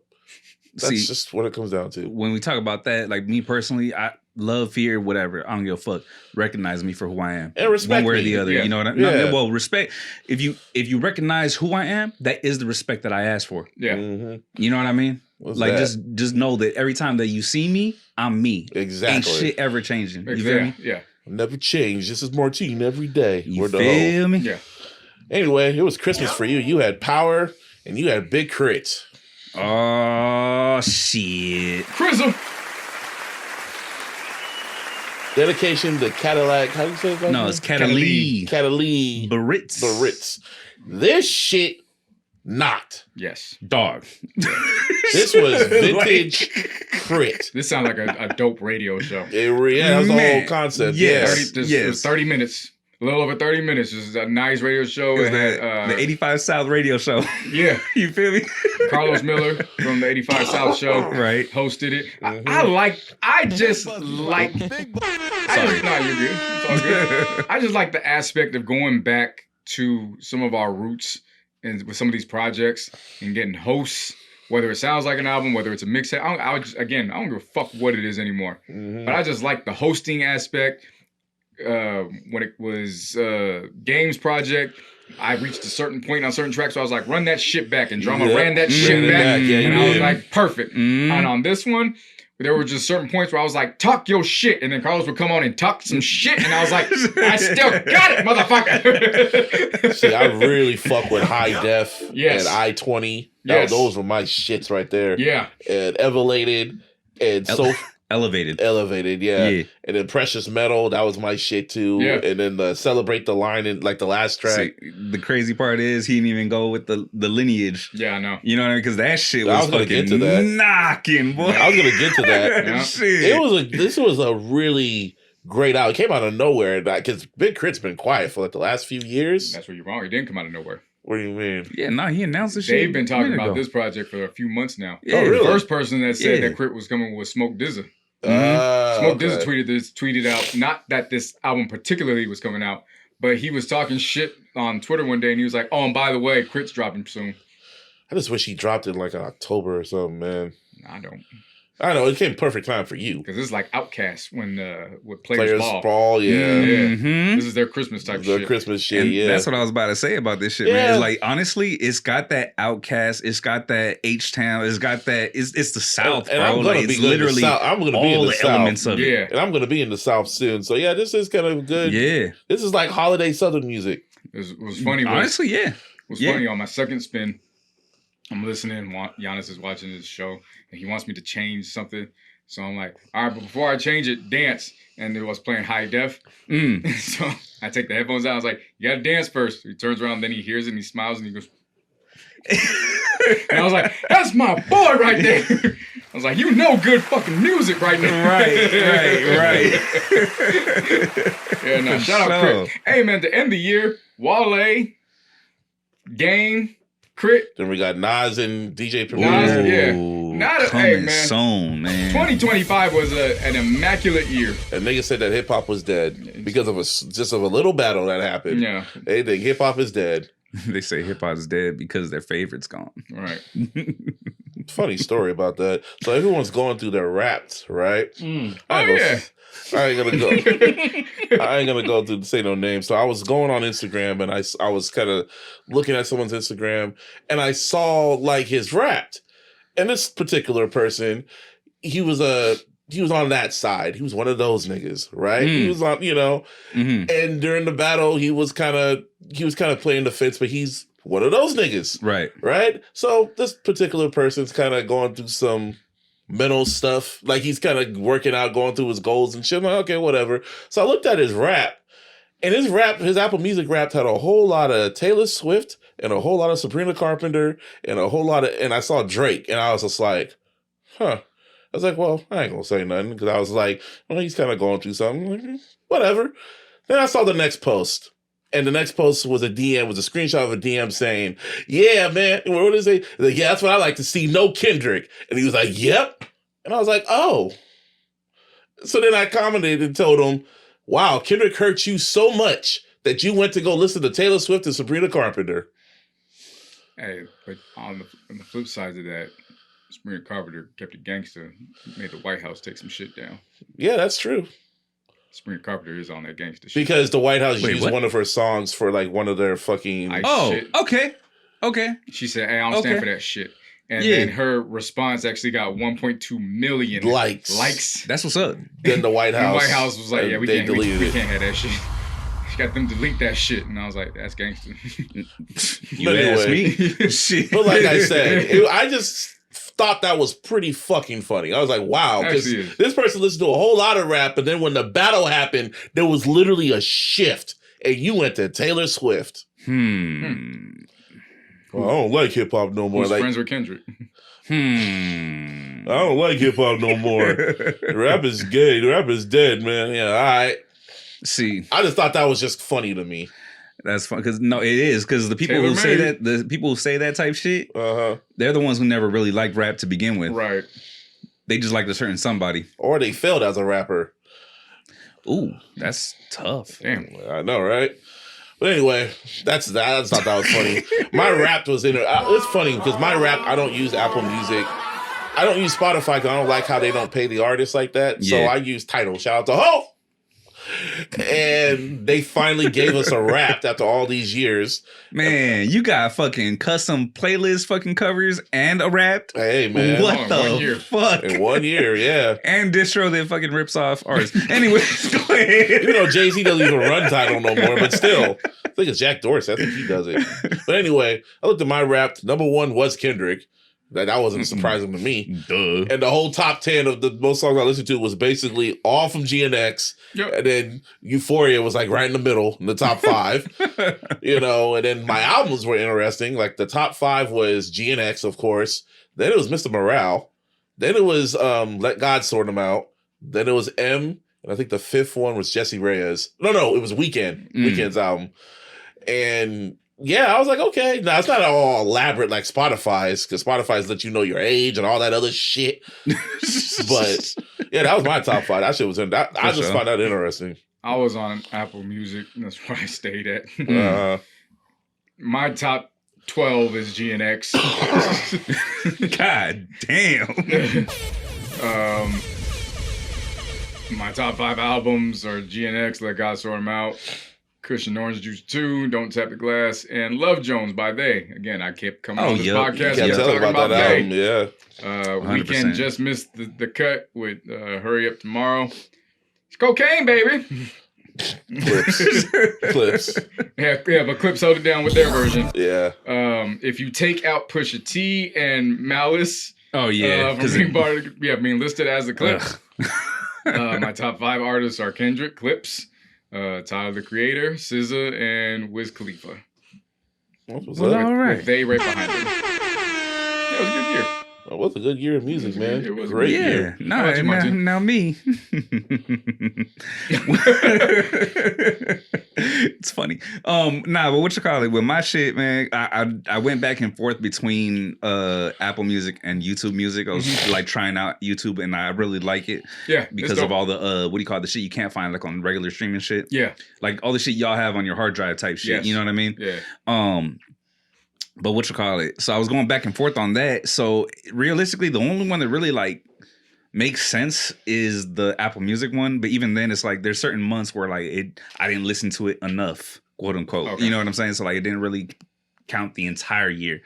S1: That's just what it comes down to.
S5: When we talk about that, like me personally, I love, fear, whatever. I don't give a fuck. Recognize me for who I am.
S1: And respect
S5: one way
S1: me.
S5: or the other. You know what I mean? Well, respect. If you recognize who I am, that is the respect that I ask for.
S4: Yeah.
S5: You know what I mean?
S1: What's
S5: like
S1: that?
S5: just know that every time that you see me, I'm me.
S1: Exactly.
S5: Ain't shit ever changing. You feel me?
S4: Yeah.
S1: Never change. This is Martine every day.
S5: You feel me?
S4: Yeah.
S1: Anyway, it was Christmas for you. You had Power and you had Big K.R.I.T.
S5: Oh shit.
S4: Chrism.
S1: Dedication to Cadillac. How do you say it?
S5: No, it's Cadalee
S1: Biarritz.
S5: Biarritz.
S1: This shit not.
S4: Yes.
S5: Dog.
S1: This was vintage K.R.I.T.
S4: This sounds like a dope radio show.
S1: That's the whole concept.
S5: Yes.
S4: It was 30 minutes. A little over 30 minutes. This is a nice radio show.
S5: It had, the 85 South radio show.
S4: Yeah.
S5: You feel me?
S4: Carlos Miller from the 85 South show.
S5: Right.
S4: Hosted it. I just like. No, you're good. It's all good. I just like the aspect of going back to some of our roots and with some of these projects and getting hosts, whether it sounds like an album, whether it's a mixtape. I don't give a fuck what it is anymore. But I just like the hosting aspect. When it was Games Project, I reached a certain point on certain tracks, so I was like, run that shit back, and Drama ran that shit back, and I was like, perfect. And on this one, there were just certain points where I was like, talk your shit, and then Carlos would come on and talk some shit, and I was like, I still got it, motherfucker.
S1: See, I really fuck with High Def and I-20. Those were my shits right there.
S4: Yeah.
S1: And Evelated and Elevated, yeah. And then Precious Metal, that was my shit too. Yeah. And then the Celebrate the Line in like the last track.
S5: See, the crazy part is he didn't even go with the lineage.
S4: Yeah, I know.
S5: You know what I mean? Because that shit was fucking knocking, boy.
S1: I was gonna get to that.
S5: Shit.
S1: This was a really great album. It came out of nowhere because Big K.R.I.T's been quiet for like the last few years.
S4: That's where you're wrong. He didn't come out of nowhere.
S1: What do you mean?
S5: Yeah, he announced the shit.
S4: They've been talking about this project for a few months now.
S5: Yeah.
S1: Oh, really?
S4: The first person that said that K.R.I.T was coming was Smoke DZA. Smoke DZA tweeted out, not that this album particularly was coming out, but he was talking shit on Twitter one day and he was like, oh, and by the way, K.R.I.T's dropping soon.
S1: I just wish he dropped it like in October or something, man.
S4: I don't.
S1: I know, it came perfect time for you.
S4: Because it's like Outkast when with Players Ball.
S1: Ball, yeah.
S4: This is their Christmas type shit.
S1: Their Christmas shit,
S5: and that's what I was about to say about this shit, man. It's like, honestly, it's got that Outkast, it's got that H-Town, it's got that, it's the South,
S1: and
S5: bro.
S1: I'm gonna be literally
S5: I'm gonna be all the South. Elements of it.
S1: And I'm going to be in the South soon. So, yeah, this is kind of good.
S5: Yeah.
S1: This is like holiday Southern music.
S4: It was funny.
S5: Honestly,
S4: It was funny. On my second spin, I'm listening, Giannis is watching this show, and he wants me to change something. So I'm like, all right, but before I change it, dance. And it was playing High Def. So I take the headphones out. I was like, you got to dance first. He turns around, then he hears it, and he smiles, and he goes. And I was like, that's my boy right there. I was like, you know good fucking music right now.
S5: Right.
S4: Yeah, no, shout out K.R.I.T. Hey, man, to end the year, Wale, Game, K.R.I.T.
S1: Then we got Nas and DJ Premier.
S4: Nas, yeah. Hey, man.
S5: Soon, man.
S4: 2025 was an immaculate year.
S1: And niggas said that hip hop was dead because of a little battle that happened.
S4: Yeah.
S1: They think hip hop is dead.
S5: They say hip hop is dead because their favorite's gone.
S4: Right.
S1: Funny story about that. So everyone's going through their raps, right? I ain't gonna go. I ain't gonna go through say no names. So I was going on Instagram and I was kind of looking at someone's Instagram and I saw like his rap. And this particular person, he was on that side. He was one of those niggas, right? He was on, and during the battle, he was kind of playing the fence, but he's one of those niggas. Right? So this particular person's kind of going through some mental stuff. Like he's kind of working out, going through his goals and shit. I'm like, okay, whatever. So I looked at his rap, and his Apple Music rap had a whole lot of Taylor Swift and a whole lot of Sabrina Carpenter and and I saw Drake, and I was just like, huh. I was like, well, I ain't gonna say nothing because I was like, well, he's kind of going through something. Like, whatever. Then I saw the next post. And the next post was a screenshot of a DM saying, yeah, man, what is it? Like, yeah, that's what I like to see. No Kendrick. And he was like, yep. And I was like, oh. So then I commented and told him, wow, Kendrick hurt you so much that you went to go listen to Taylor Swift and Sabrina Carpenter.
S4: Hey, but on the flip side of that, Sabrina Carpenter kept it gangster, made the White House take some shit down.
S1: Yeah, that's true.
S4: Sabrina Carpenter is on that gangster shit.
S1: Because the White House used one of her songs for like one of their fucking...
S5: shit. Okay.
S4: She said, hey, I don't stand for that shit. And then her response actually got 1.2 million likes.
S5: That's what's up.
S1: Then the White House...
S4: The White House was like, yeah, we can't have that shit. She got them delete that shit. And I was like, that's gangster.
S5: You asked me. Shit.
S1: But like I said, I just... thought that was pretty fucking funny. I was like, wow, because this person listened to a whole lot of rap, and then when the battle happened, there was literally a shift, and you went to Taylor Swift. Well, I don't like hip hop no more.
S4: Who's friends with Kendrick?
S1: I don't like hip hop no more. Rap is gay. Rap is dead, man. Yeah, all right.
S5: See,
S1: I just thought that was just funny to me.
S5: That's fun because it is because the people who say that type shit, they're the ones who never really liked rap to begin with.
S4: Right.
S5: They just liked a certain somebody,
S1: or they failed as a rapper.
S5: Ooh, that's tough.
S4: Damn,
S1: I know, right? But anyway, that's that. I just thought that was funny. My rap was in it. It's funny because my rap, I don't use Apple Music. I don't use Spotify because I don't like how they don't pay the artists like that. So I use Tidal. Shout out to Ho! And they finally gave us a rap after all these years.
S5: Man, you got fucking custom playlist fucking covers and a rap.
S1: Hey, man.
S5: What the fuck?
S1: In 1 year, yeah.
S5: And distro that fucking rips off artists. Anyway, go ahead.
S1: You know, Jay-Z doesn't even run Tidal no more, but still. I think it's Jack Dorsey. I think he does it. But anyway, I looked at my rap. Number one was Kendrick. That wasn't surprising to me.
S5: Duh.
S1: And the whole top 10 of the most songs I listened to was basically all from GNX. Yep. And then Euphoria was like right in the middle in the top 5. And then my albums were interesting. Like the top 5 was GNX, of course. Then it was Mr. Morale. Then it was Let God Sort Him Out. Then it was M. And I think the 5th one was Jesse Reyes. No, it was Weeknd. Weeknd's album. And yeah, I was like, okay. Now, it's not all elaborate like Spotify's, because Spotify's let you know your age and all that other shit. But yeah, that was my top 5. That shit was in that. I just found that interesting.
S4: I was on Apple Music. That's where I stayed at. My top 12 is GNX.
S5: God damn.
S4: My top 5 albums are GNX, Let God Sort Him Out, Cushion Orange Juice 2, Don't Tap the Glass, and Love Jones by They. Again, I kept coming on this podcast.
S1: You kept talking about that album, yeah.
S4: Weeknd just missed the cut with Hurry Up Tomorrow. It's cocaine, baby.
S1: Clips.
S4: Yeah, but Clips held it down with their version.
S1: Yeah.
S4: If you take out Pusha T and Malice, being listed as the Clips. My top 5 artists are Kendrick, Clips, Tyler the Creator, SZA, and Wiz Khalifa.
S1: All
S5: right.
S4: With They right behind them. Yeah, it was a good year.
S1: It was a good year of music, man.
S4: It was
S1: a great year.
S5: Now me. It's funny. But what you call it? With my shit, man, I went back and forth between Apple Music and YouTube Music. I was like trying out YouTube, and I really like it.
S4: Yeah,
S5: because of all the the shit you can't find like on regular streaming shit.
S4: Yeah,
S5: like all the shit y'all have on your hard drive type shit.
S4: Yes.
S5: You know what I mean?
S4: Yeah.
S5: But what you call it? So I was going back and forth on that. So realistically, the only one that really like makes sense is the Apple Music one. But even then, it's like there's certain months where like I didn't listen to it enough, quote unquote. Okay. You know what I'm saying? So like it didn't really count the entire year.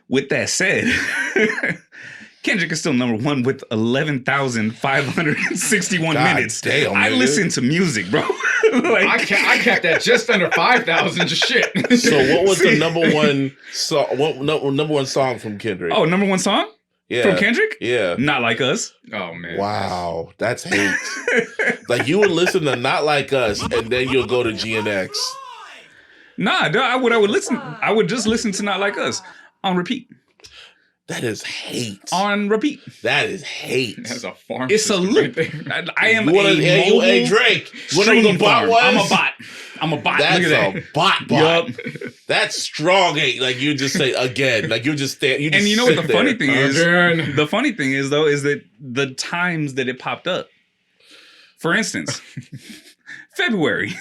S5: With that said, Kendrick is still number one with 11,561 minutes.
S1: Damn,
S5: I listen to music, bro.
S4: Like, I kept that just under 5,000. Just shit.
S1: So what was the number one song? What number one song from Kendrick?
S5: Oh, number one song?
S1: Yeah.
S5: From Kendrick?
S1: Yeah.
S5: Not Like Us.
S4: Oh man.
S1: Wow, that's hate. Like you would listen to Not Like Us, and then you'll go to GNX.
S5: Nah, I would listen. I would just listen to Not Like Us on repeat.
S1: That is hate.
S5: On repeat.
S1: That is hate.
S4: That's a farm.
S5: It's a loop. I am
S1: Hey, Drake.
S5: Stream
S1: bot
S5: farm.
S1: was?
S5: I'm a bot.
S1: That's
S5: Look at that.
S1: a bot.
S5: Yup.
S1: That's strong hate. Like you just say again. Like you just stand.
S5: And you know what the funny thing is?
S4: Again.
S5: The funny thing is though is that the times that it popped up. For instance, February.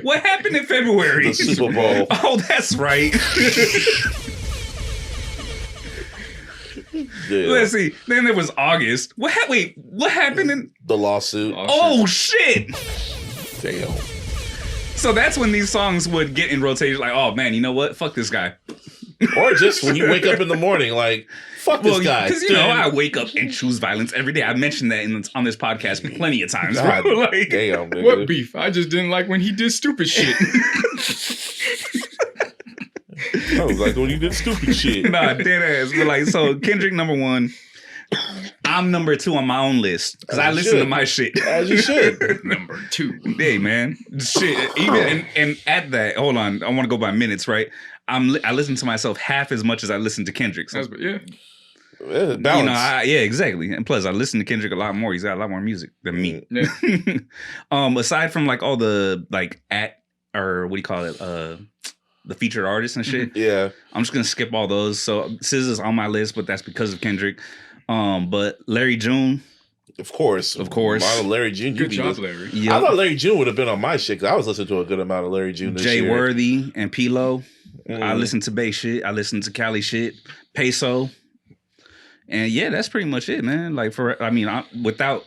S5: What happened in February?
S1: The Super Bowl.
S5: Oh, that's right.
S1: Yeah.
S5: Let's see. Then there was August. What happened in
S1: The lawsuit.
S5: Oh shit.
S1: Damn.
S5: So that's when these songs would get in rotation. Like, oh man, you know what? Fuck this guy.
S1: Or just when you wake up in the morning, like, fuck this guy.
S5: Because you know, I wake up and choose violence every day. I mentioned that on this podcast plenty of times.
S1: God,
S5: bro. Like,
S1: damn, nigga.
S4: What beef? I just didn't like when he did stupid shit.
S1: I was like, when you did stupid shit.
S5: Nah, dead ass. But like, so Kendrick number one. I'm number two on my own list because I listen to my shit.
S1: As you should.
S4: Number two.
S5: Hey man, shit. Even and at that, hold on. I want to go by minutes, right? I listen to myself half as much as I listen to Kendrick. So,
S4: Yeah.
S1: Balance.
S5: You know, yeah, exactly. And plus, I listen to Kendrick a lot more. He's got a lot more music than me.
S4: Yeah.
S5: Aside from like all the like or what do you call it? The featured artists and shit.
S1: Yeah.
S5: I'm just gonna skip all those. So SZA's on my list, but that's because of Kendrick. But Larry June.
S1: Of course. Model Larry June.
S4: Good job, Larry.
S5: Yep.
S1: I thought Larry June would have been on my shit because I was listening to a good amount of Larry June this
S5: Jay
S1: year.
S5: Worthy and P-Lo. I listen to Bay shit. I listen to Cali shit. Peso. And yeah, that's pretty much it, man. Like without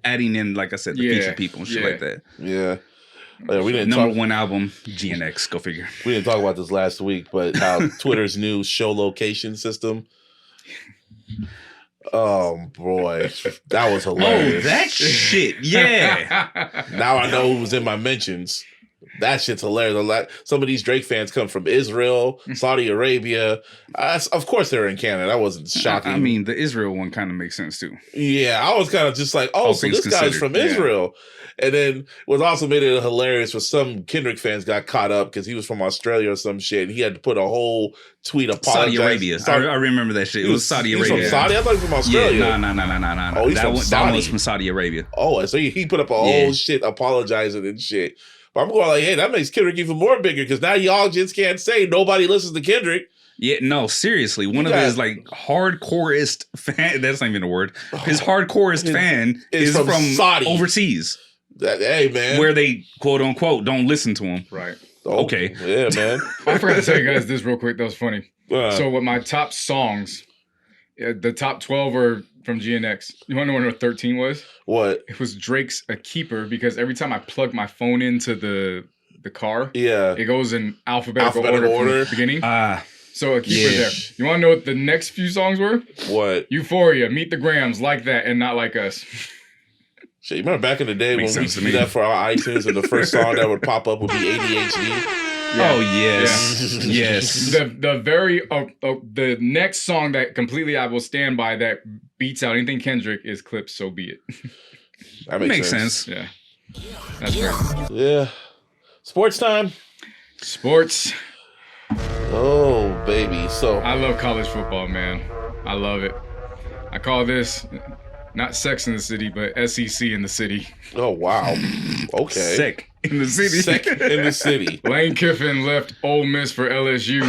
S5: adding in, like I said, the featured people and shit like that.
S1: Yeah. We didn't
S5: Number one album, GNX. Go figure.
S1: We didn't talk about this last week, but how Twitter's new show location system. Oh boy, that was hilarious.
S5: Oh, that shit, yeah.
S1: Now I know who was in my mentions. That shit's hilarious. Some of these Drake fans come from Israel, Saudi Arabia. Of course, they're in Canada. That wasn't shocking.
S5: I mean, the Israel one kind of makes sense too.
S1: Yeah, I was kind of just like, oh, so this guy's from Israel. And then what also made it hilarious was some Kendrick fans got caught up because he was from Australia or some shit. And he had to put a whole tweet apologizing.
S5: Saudi Arabia. I remember that shit. It was Saudi Arabia.
S1: He's from Saudi? I thought he was from Australia.
S5: Yeah, no.
S1: Oh, he's from Saudi.
S5: That one was from Saudi Arabia.
S1: Oh, so he put up a whole shit apologizing and shit. But I'm going like, hey, that makes Kendrick even more bigger because now y'all just can't say nobody listens to Kendrick.
S5: Yeah, no, seriously. One of his like hardcoreest fan, that's not even a word. His hardcoreest fan is from
S1: Saudi.
S5: Overseas.
S1: Hey, man.
S5: Where they, quote unquote, don't listen to him.
S4: Right.
S1: Oh,
S5: okay.
S1: Yeah, man.
S4: I forgot to tell you guys this real quick. That was funny. So with my top songs, the top 12 were from GNX. You want to know what number 13 was?
S1: What?
S4: It was Drake's A Keeper because every time I plug my phone into the car,
S1: it
S4: goes in alphabetical order from the beginning. So A Keeper there. You want to know what the next few songs were?
S1: What?
S4: Euphoria, Meet the Grams, Like That, and Not Like Us.
S1: Shit, you remember back in the day when we used to do that for our iTunes and the first song that would pop up would be ADHD?
S5: Yeah. Oh, yes.
S1: Yeah.
S5: Yes.
S4: The next song that completely I will stand by that beats out anything Kendrick is Clips, So Be It.
S1: That makes sense.
S4: Yeah. That's great.
S1: Yeah. Sports time.
S4: Sports.
S1: Oh, baby. So
S4: I love college football, man. I love it. I call this not Sex in the City, but SEC in the City.
S1: Oh, wow. Okay.
S5: Sick in the city.
S1: Sick in the city.
S4: Lane Kiffin left Ole Miss for LSU.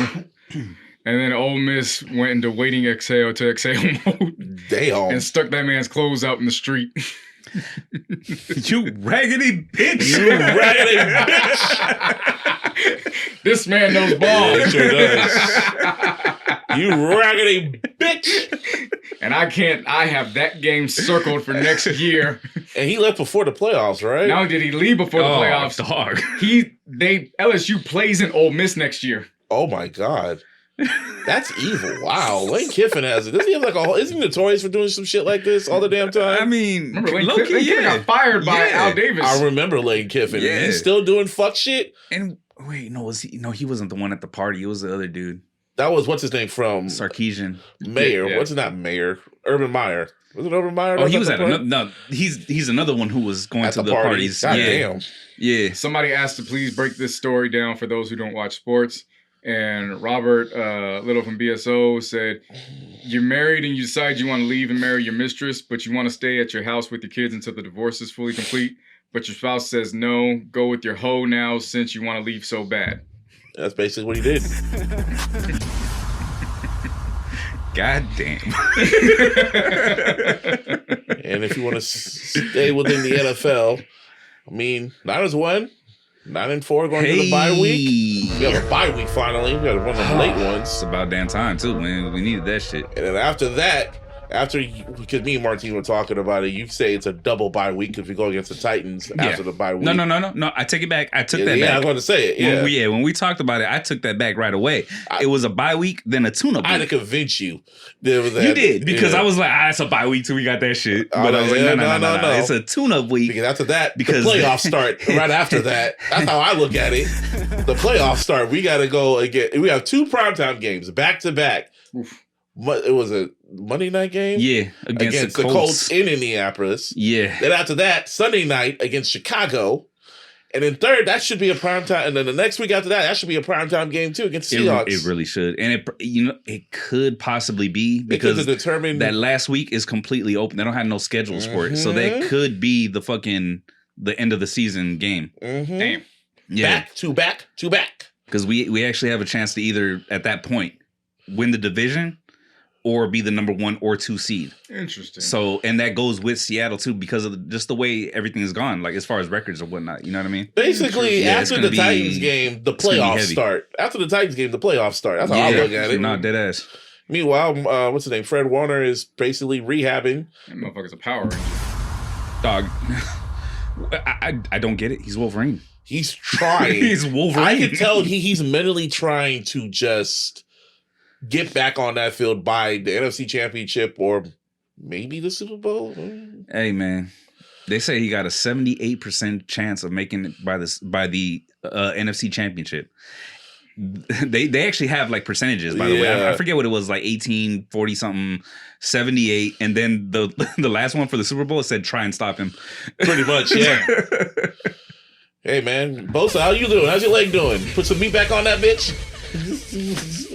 S4: And then Ole Miss went into waiting exhale to exhale mode.
S1: Damn.
S4: And stuck that man's clothes out in the street.
S5: You raggedy bitch.
S1: You raggedy bitch.
S4: This man knows ball.
S1: He sure does. You raggedy bitch.
S4: And I have that game circled for next year.
S1: And he left before the playoffs, right?
S4: Not only did he leave before the playoffs,
S5: dog.
S4: LSU plays in Ole Miss next year.
S1: Oh my God. That's evil. Wow. Lane Kiffin has it. Doesn't he have like isn't he notorious for doing some shit like this all the damn time?
S5: I mean,
S4: remember Lane Kiffin got fired by Al Davis.
S1: I remember Lane Kiffin.
S5: Yeah.
S1: He's still doing fuck shit.
S5: And wait, no, he wasn't the one at the party. It was the other dude.
S1: That was what's his name from
S5: Sarkeesian.
S1: Mayor.
S4: Yeah.
S1: What's his name? Mayor. Urban Meyer. Was it Urban Meyer?
S5: Oh, he was at another. No, he's another one who was going to the parties.
S1: God
S5: yeah.
S1: damn.
S5: Yeah.
S4: Somebody asked to please break this story down for those who don't watch sports. And Robert Little from BSO said, you're married and you decide you want to leave and marry your mistress, but you want to stay at your house with your kids until the divorce is fully complete. But your spouse says, no, go with your hoe now since you want to leave so bad.
S1: That's basically what he did.
S5: God damn.
S1: And if you want to stay within the NFL, I mean, Niners won. 9-4 going to the bye week. We have a bye week finally. We got one of the late ones.
S5: It's about damn time too, man. We needed that shit.
S1: And then after that, because me and Martine were talking about it, you say it's a double bye week because we go against the Titans after the bye week.
S5: No. I take it back. I took that back.
S1: Yeah, I was going to say it. Yeah.
S5: When we talked about it, I took that back right away. It was a bye week, then a tune-up week.
S1: I had to convince you.
S5: You did, because I was like, it's a bye week till we got that shit. But I was like, no. It's a tune-up week.
S1: Because after that, the playoffs start right after that. That's how I look at it. The playoffs start. We got to go again. We have 2 primetime games back-to-back. Oof. It was a Monday night game?
S5: Yeah, against
S1: the Colts in Indianapolis.
S5: Yeah.
S1: Then after that, Sunday night against Chicago. And then third, that should be a primetime. And then the next week after that should be a primetime game too against Seahawks.
S5: It really should. And it could possibly be because that last week is completely open. They don't have no schedules for it. So that could be the end of the season game.
S1: Mm-hmm.
S4: Damn.
S5: Yeah.
S1: Back to back.
S5: Because we actually have a chance to either, at that point, win the division or be the number 1 or 2 seed.
S4: Interesting.
S5: So, and that goes with Seattle too because of just the way everything is gone, like as far as records or whatnot. You know what I mean?
S1: Basically, after the Titans game, the playoffs start. After the Titans game, the playoffs start. That's how I look at it.
S5: Not dead ass.
S1: Meanwhile, what's his name? Fred Warner is basically rehabbing.
S4: That motherfucker's a Power Ranger.
S5: Dog. I don't get it. He's Wolverine.
S1: He's trying.
S5: He's Wolverine.
S1: I can tell he's mentally trying to just get back on that field by the NFC Championship or maybe the Super Bowl.
S5: Hey, man. They say he got a 78% chance of making it by the NFC Championship. They actually have like percentages, by the way. I forget what it was, like 18, 40 something, 78, and then the last one for the Super Bowl, it said try and stop him.
S1: Pretty much, yeah. Hey, man, Bosa, how you doing? How's your leg doing? Put some meat back on that bitch.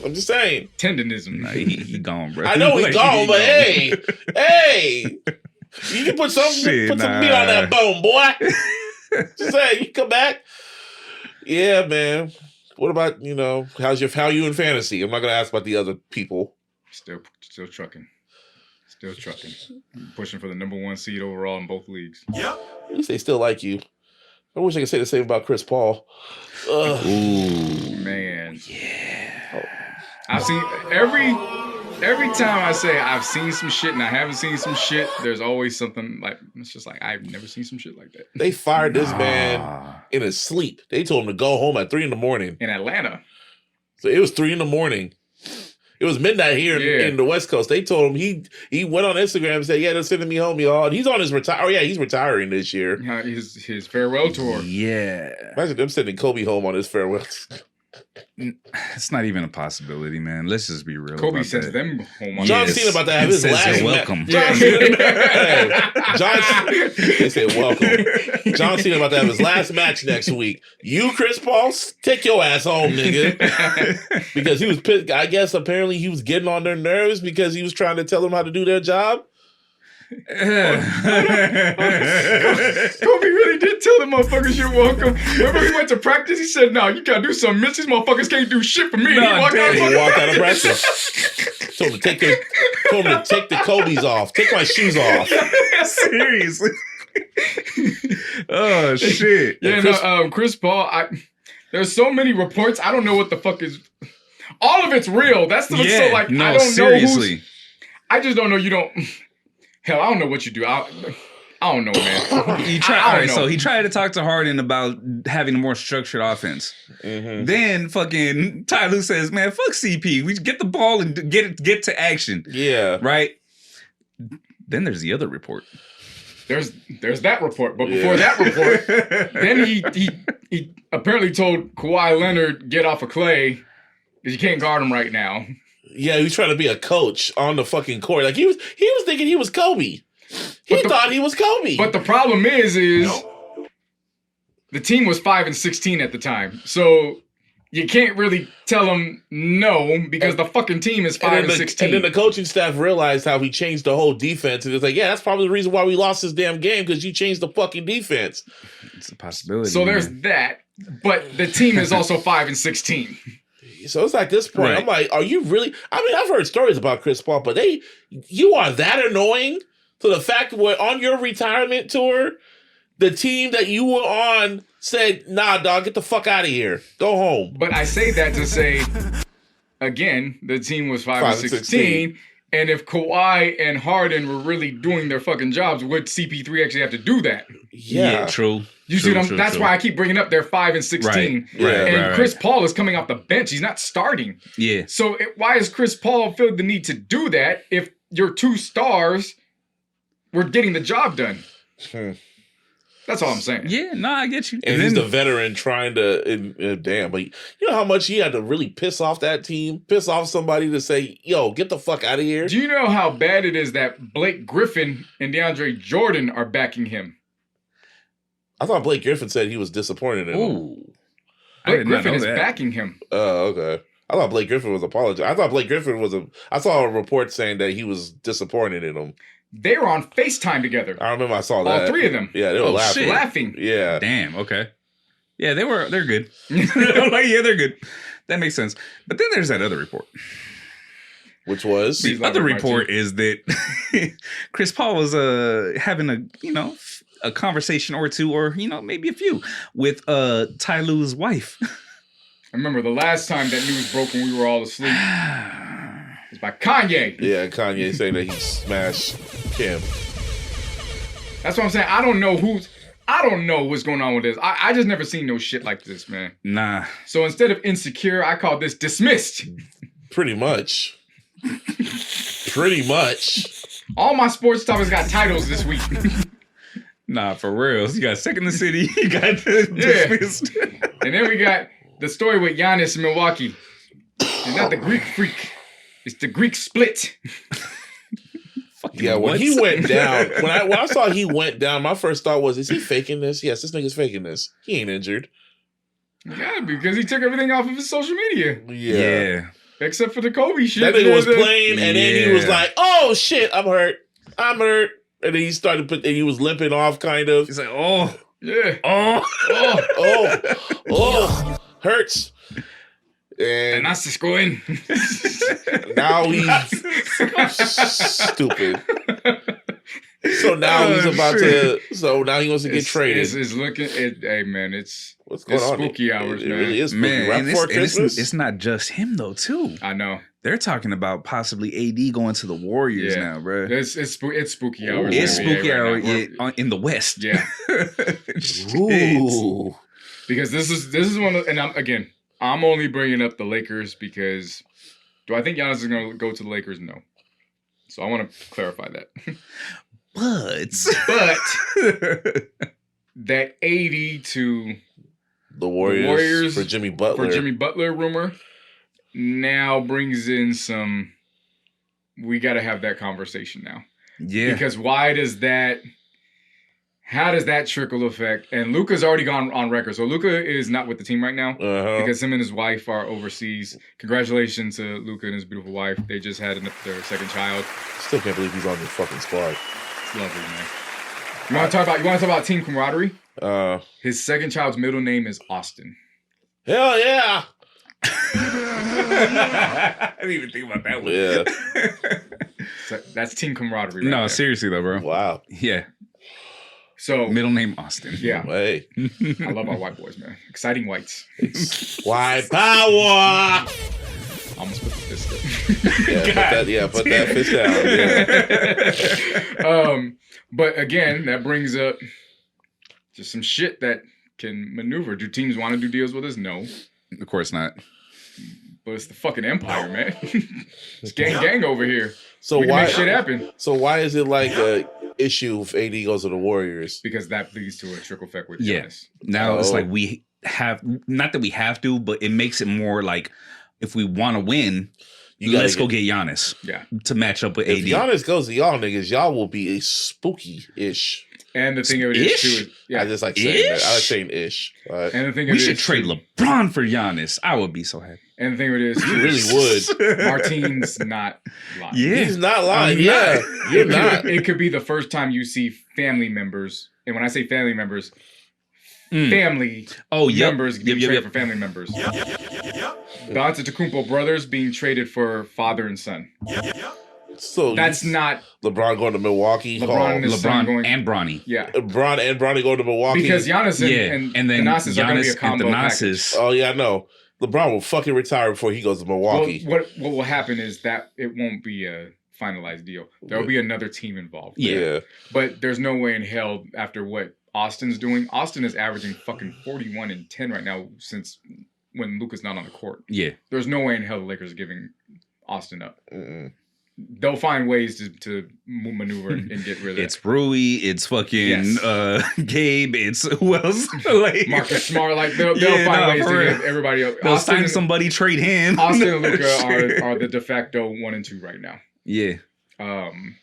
S1: I'm just saying.
S4: Tendonism.
S5: Nah, he gone, bro.
S1: I know he's gone, but hey, you can put some meat on that bone, boy. Just saying, you come back. Yeah, man. What about, how you in fantasy? I'm not gonna ask about the other people.
S4: Still trucking. Pushing for the number 1 seed overall in both leagues.
S1: Yep. At least they still like you. I wish I could say the same about Chris Paul.
S5: Ugh.
S4: Ooh, man. Yeah. I've seen every time I say I've seen some shit and I haven't seen some shit, there's always something like, it's just like, I've never seen some shit like that.
S1: They fired this man in his sleep. They told him to go home at 3 a.m.
S4: In Atlanta.
S1: So it was 3 a.m. It was midnight here in the West Coast. They told him he went on Instagram and said, they're sending me home, y'all. And he's on his he's retiring this year.
S4: His farewell tour.
S5: Yeah.
S1: Imagine them sending Kobe home on his farewell.
S5: It's not even a possibility, man. Let's just be real.
S4: Kobe sends them home on
S1: John Cena about to have his last
S5: welcome.
S1: They said welcome. John Cena about to have his last match next week. You, Chris Paul, take your ass home, nigga. Because he was pissed. I guess apparently he was getting on their nerves because he was trying to tell them how to do their job.
S4: Kobe really did tell them motherfuckers you're welcome. Remember he went to practice? He said, "No, you gotta do something. Miss, these motherfuckers can't do shit for me."
S1: He walked out of practice. Told him to take the Kobe's off. Take my shoes off.
S5: Seriously. Oh shit.
S4: Yeah, Chris Paul, There's so many reports. I don't know what the fuck is. All of it's real. That's the so like.
S5: No,
S4: I don't
S5: seriously.
S4: know I just don't know. You don't. Hell, I don't know what you do. I don't know, man.
S5: He tried to talk to Harden about having a more structured offense. Mm-hmm. Then fucking Ty Lue says, "Man, fuck CP. We get the ball and get to action."
S1: Yeah.
S5: Right. Then there's the other report.
S4: There's that report, but before that report, then he apparently told Kawhi Leonard get off of Clay because you can't guard him right now.
S1: Yeah, he was trying to be a coach on the fucking court. Like he was thinking he was Kobe. He thought he was Kobe.
S4: But the problem is the team was 5-16 at the time, so you can't really tell him no because the fucking team is 5-16.
S1: And then the coaching staff realized how he changed the whole defense. And it's like, yeah, that's probably the reason why we lost this damn game because you changed the fucking defense.
S5: It's a possibility.
S4: So there's that. But the team is also 5-16.
S1: So it's like this point, right. I'm like, are you really? I mean, I've heard stories about Chris Paul, but you are that annoying to the fact that on your retirement tour, the team that you were on said, nah, dog, get the fuck out of here. Go home.
S4: But I say that to say, again, the team was 5-16. And if Kawhi and Harden were really doing their fucking jobs, would CP3 actually have to do that?
S5: Yeah, true.
S4: You see what I'm saying? That's why I keep bringing up their 5-16. Right. Chris Paul is coming off the bench. He's not starting.
S5: Yeah.
S4: So why does Chris Paul feel the need to do that if your two stars were getting the job done? That's all I'm saying.
S5: Yeah, no, I get you.
S1: And he's the veteran trying to, damn, but you know how much he had to really piss off that team? Piss off somebody to say, yo, get the fuck out of here?
S4: Do you know how bad it is that Blake Griffin and DeAndre Jordan are backing him?
S1: I thought Blake Griffin said he was disappointed in him.
S4: Blake Griffin is backing him.
S1: Oh, okay. I thought Blake Griffin was apologizing. I thought Blake Griffin I saw a report saying that he was disappointed in him.
S4: They were on FaceTime together.
S1: I remember I saw that.
S4: All three of them.
S1: Yeah, they were
S4: laughing.
S1: Yeah.
S5: Damn, okay. Yeah, they're good. They're good. That makes sense. But then there's that other report.
S1: Which was?
S5: The other report is that Chris Paul was having a conversation or two, or maybe a few, with Ty Lue's wife.
S4: I remember the last time that news broke when we were all asleep. It's by Kanye.
S1: Yeah, Kanye saying that he smashed Kim.
S4: That's what I'm saying. I don't know what's going on with this. I just never seen no shit like this, man.
S5: Nah.
S4: So instead of insecure, I call this dismissed.
S1: Pretty much. Pretty much.
S4: All my sports topics got titles this week.
S5: Nah, for real. You got Second in the City. You got dismissed.
S4: And then we got the story with Giannis in Milwaukee. It's not the Greek freak. It's the Greek split.
S1: Yeah, when he went down, when I saw he went down, my first thought was, is he faking this? Yes, this nigga's faking this. He ain't injured.
S4: Yeah, because he took everything off of his social media.
S1: Yeah.
S4: Except for the Kobe shit.
S1: That nigga was playing, and then he was like, oh, shit, I'm hurt. And then he started and he was limping off, kind of.
S5: He's like, oh.
S4: Yeah.
S1: Oh. Hurts.
S4: And that's just going.
S1: Now he's stupid. So now he's about to. So now he wants to get traded.
S4: It's looking. Hey man, it's
S1: going on?
S4: Spooky hours, man.
S1: It really is spooky.
S5: Man,
S1: right before Christmas.
S5: It's not just him though, too.
S4: I know.
S5: They're talking about possibly AD going to the Warriors now, bro.
S4: It's spooky hours.
S5: It's spooky hours in the West.
S4: Yeah.
S1: Ooh.
S4: Because this is one of, and I'm only bringing up the Lakers because do I think Giannis is going to go to the Lakers? No. So I want to clarify that. But that 80 to
S1: the Warriors for Jimmy Butler
S4: rumor now brings in some. We got to have that conversation now.
S5: Yeah.
S4: Because how does that trickle effect? And Luka's already gone on record. So Luka is not with the team right now because him and his wife are overseas. Congratulations to Luka and his beautiful wife. They just had their second child.
S1: Still can't believe he's on the fucking squad.
S4: It's lovely, man. You want to talk about team camaraderie? His second child's middle name is Austin.
S1: Hell yeah.
S5: I didn't even think about that one.
S1: Yeah.
S4: So that's team camaraderie.
S5: No, seriously though, bro.
S1: Wow.
S5: Yeah.
S4: So
S5: middle name Austin.
S4: Yeah.
S1: Hey.
S4: I love our white boys, man. Exciting whites.
S1: White power.
S4: Almost put the fist up.
S1: Put that fist down. Yeah.
S4: But again, that brings up just some shit that can maneuver. Do teams want to do deals with us? No.
S5: Of course not.
S4: But it's the fucking empire, man. It's gang over here.
S1: So
S4: we can
S1: why
S4: make shit happen?
S1: So why is it like a issue if AD goes to the Warriors?
S4: Because that leads to a trickle effect with Giannis.
S5: Yeah. Now it's like we have, not that we have to, but it makes it more like if we want to win, let's go get Giannis.
S4: Yeah.
S5: To match up with
S1: if
S5: AD.
S1: Giannis goes to y'all niggas, y'all will be a spooky-ish.
S4: And the thing of it is too,
S1: I just like saying that. I like saying ish.
S4: And the thing
S5: we should trade LeBron for Giannis. I would be so happy.
S4: And the thing of it is,
S1: you really would.
S4: Martin's not lying.
S5: Yeah,
S1: he's not lying. You're not.
S4: It could be the first time you see family members, and when I say family members, family members being traded for family members. The Antetokounmpo brothers being traded for father and son.
S1: So
S4: that's not
S1: LeBron going to Milwaukee.
S4: LeBron
S5: and Bronny.
S4: Yeah,
S1: LeBron and Bronny going to Milwaukee
S4: because Giannis and then Giannis are going to be a combo package.
S1: Oh yeah, I know. LeBron will fucking retire before he goes to Milwaukee.
S4: Well, what will happen is that it won't be a finalized deal. There will be another team involved.
S1: Yeah,
S4: but there's no way in hell after what Austin's doing. Austin is averaging fucking 41 and 10 right now since when Luka's not on the court.
S5: Yeah, there's
S4: no way in hell the Lakers are giving Austin up. They'll find ways to maneuver and get rid of it.
S5: It's Rui, it's fucking Gabe, it's who else? Like
S4: Marcus Smart. Like they'll find ways to get everybody up.
S5: They'll sign somebody, trade him.
S4: Austin and Luka are the de facto 1 and 2 right now.
S5: Yeah.
S4: And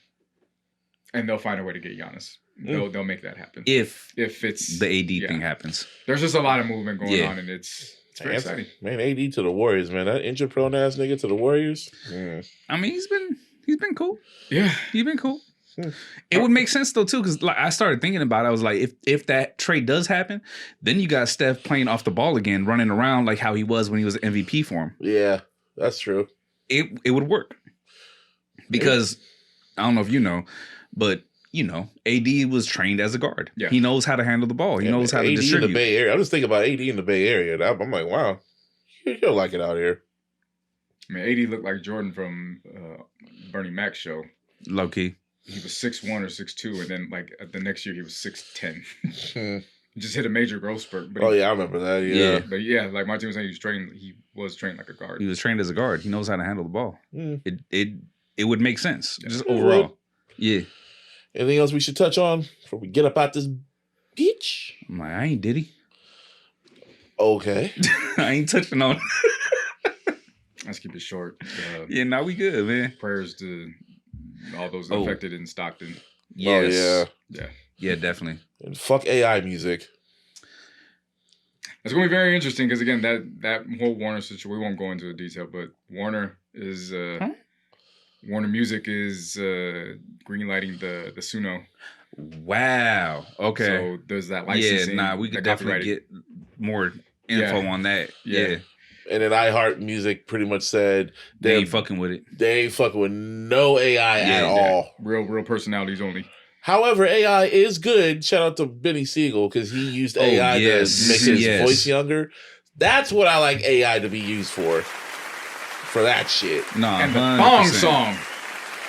S4: they'll find a way to get Giannis. They'll make that happen.
S5: If
S4: it's
S5: the AD thing happens.
S4: There's just a lot of movement going on, and it's very exciting.
S1: Man, AD to the Warriors, man. That injured prone ass nigga to the Warriors.
S5: I mean, he's been cool.
S4: Yeah,
S5: he's been cool. It would make sense though too, because like I started thinking about it. I was like, if that trade does happen, then you got Steph playing off the ball again, running around like how he was when he was MVP for him.
S1: Yeah, that's true.
S5: It would work because I don't know if you know, but you know, AD was trained as a guard. Yeah. He knows how to handle the ball. He knows how to distribute.
S1: In the Bay Area. I'm just thinking about AD in the Bay Area. I'm like, wow, you'll like it out here.
S4: I mean, AD looked like Jordan from Bernie Mac's show.
S5: Low key.
S4: He was 6'1" or 6'2", and then like the next year he was 6'10". He just hit a major growth spurt. But
S1: I remember that. Yeah.
S4: But yeah, like Martin was saying, he was trained like a guard.
S5: He was trained as a guard. He knows how to handle the ball. It would make sense just overall. Yeah.
S1: Anything else we should touch on before we get up out this beach?
S5: I'm like, I ain't Diddy.
S1: Okay.
S5: I ain't touching on.
S4: Let's keep it short.
S5: Yeah, now we good, man.
S4: Prayers to all those affected in Stockton.
S5: Yes. Yeah, definitely.
S1: And fuck AI music.
S4: It's going to be very interesting because, again, that whole Warner situation, we won't go into the detail, but Warner is... Warner Music is greenlighting the Suno.
S5: Wow. Okay.
S4: So there's that licensing.
S5: Yeah, we could definitely get more info on that. Yeah.
S1: And then iHeart Music pretty much said
S5: they ain't fucking with it.
S1: They ain't fucking with no AI at all.
S4: Real personalities only.
S1: However, AI is good. Shout out to Benny Siegel because he used AI to make his voice younger. That's what I like AI to be used for. For that shit.
S5: Nah,
S4: and the thong song.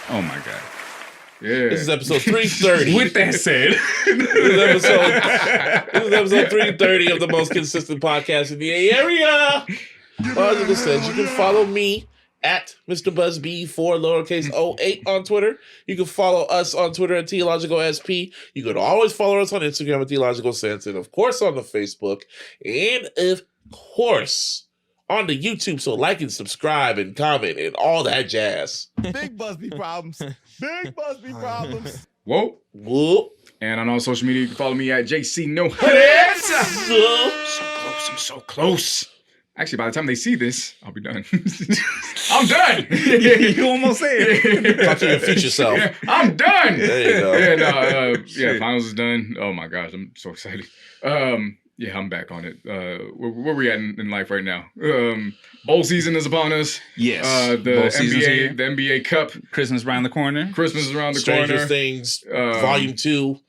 S5: Oh my God.
S4: Yeah.
S1: This is episode 330.
S5: With that said.
S1: This is episode 330 of the most consistent podcast in the area. As I said, you can follow me at Mr. Busby for lowercase 08 on Twitter. You can follow us on Twitter at TLogicalSP. You can always follow us on Instagram at TLogicalSense, and of course on the Facebook. And of course on the YouTube, so like and subscribe and comment and all that jazz.
S6: Big Busby problems. Big Busby problems.
S4: Whoa.
S1: Whoa.
S4: And on all social media, you can follow me at JCNoHuddits. So close. I'm so close. Actually, by the time they see this, I'll be done. I'm done.
S5: You almost said.
S1: Talk to your future self.
S4: Yeah, I'm done.
S1: There you go.
S4: Finals is done. Oh my gosh, I'm so excited. Yeah, I'm back on it. Where we at in life right now? Bowl season is upon us.
S5: Yes.
S4: The NBA Cup.
S5: Christmas around the corner.
S4: Christmas is around the
S1: Stranger
S4: corner.
S1: Things, Volume 2.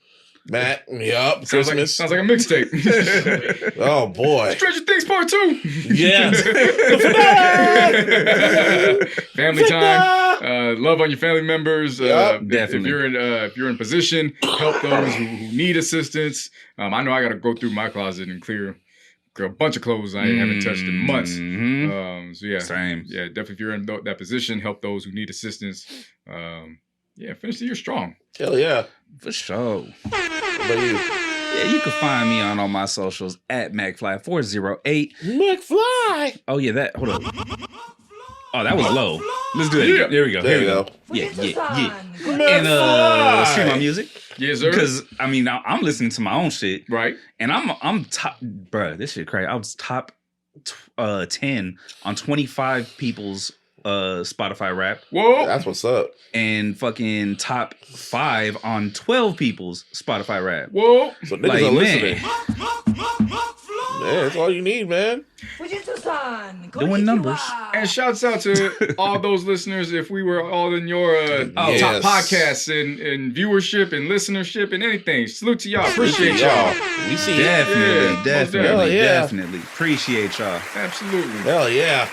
S1: Matt, yup.
S4: Sounds
S1: Christmas.
S4: like a mixtape.
S1: Oh boy.
S4: Stranger Things Part 2.
S1: Yeah.
S4: Family time. Love on your family members.
S5: Definitely.
S4: If you're in position, help those who need assistance. I know I got to go through my closet and clear a bunch of clothes I haven't touched in months. So yeah,
S5: same.
S4: Yeah, definitely. If you're in that position, help those who need assistance. Finish the year strong.
S1: Hell yeah.
S5: For sure.
S1: What about you?
S5: Yeah, you can find me on all my socials at MacFly408.
S1: McFly.
S5: Oh yeah, hold up. Oh, that was low. Let's do that again. There we go.
S1: There you go.
S5: Yeah. And stream my music.
S4: Yes, sir.
S5: Because I mean, I'm listening to my own shit,
S4: Right.
S5: and I'm top, bruh. This shit crazy. I was top 10 on 25 people's Spotify rap.
S4: Whoa.
S1: That's what's up.
S5: And fucking top 5 on 12 people's Spotify rap.
S4: Whoa.
S1: So niggas are listening.
S5: Man,
S1: Yeah, that's all you need, man.
S5: doing numbers.
S4: And shouts out to all those listeners. If we were all in your top
S1: Yes.
S4: podcasts and viewership and listenership and anything, salute to y'all. Appreciate y'all.
S1: We see you.
S5: Definitely.
S1: Yeah.
S5: Definitely. Appreciate y'all.
S4: Absolutely.
S1: Hell yeah.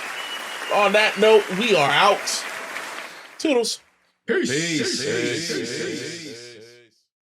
S1: On that note, we are out. Toodles.
S4: Peace.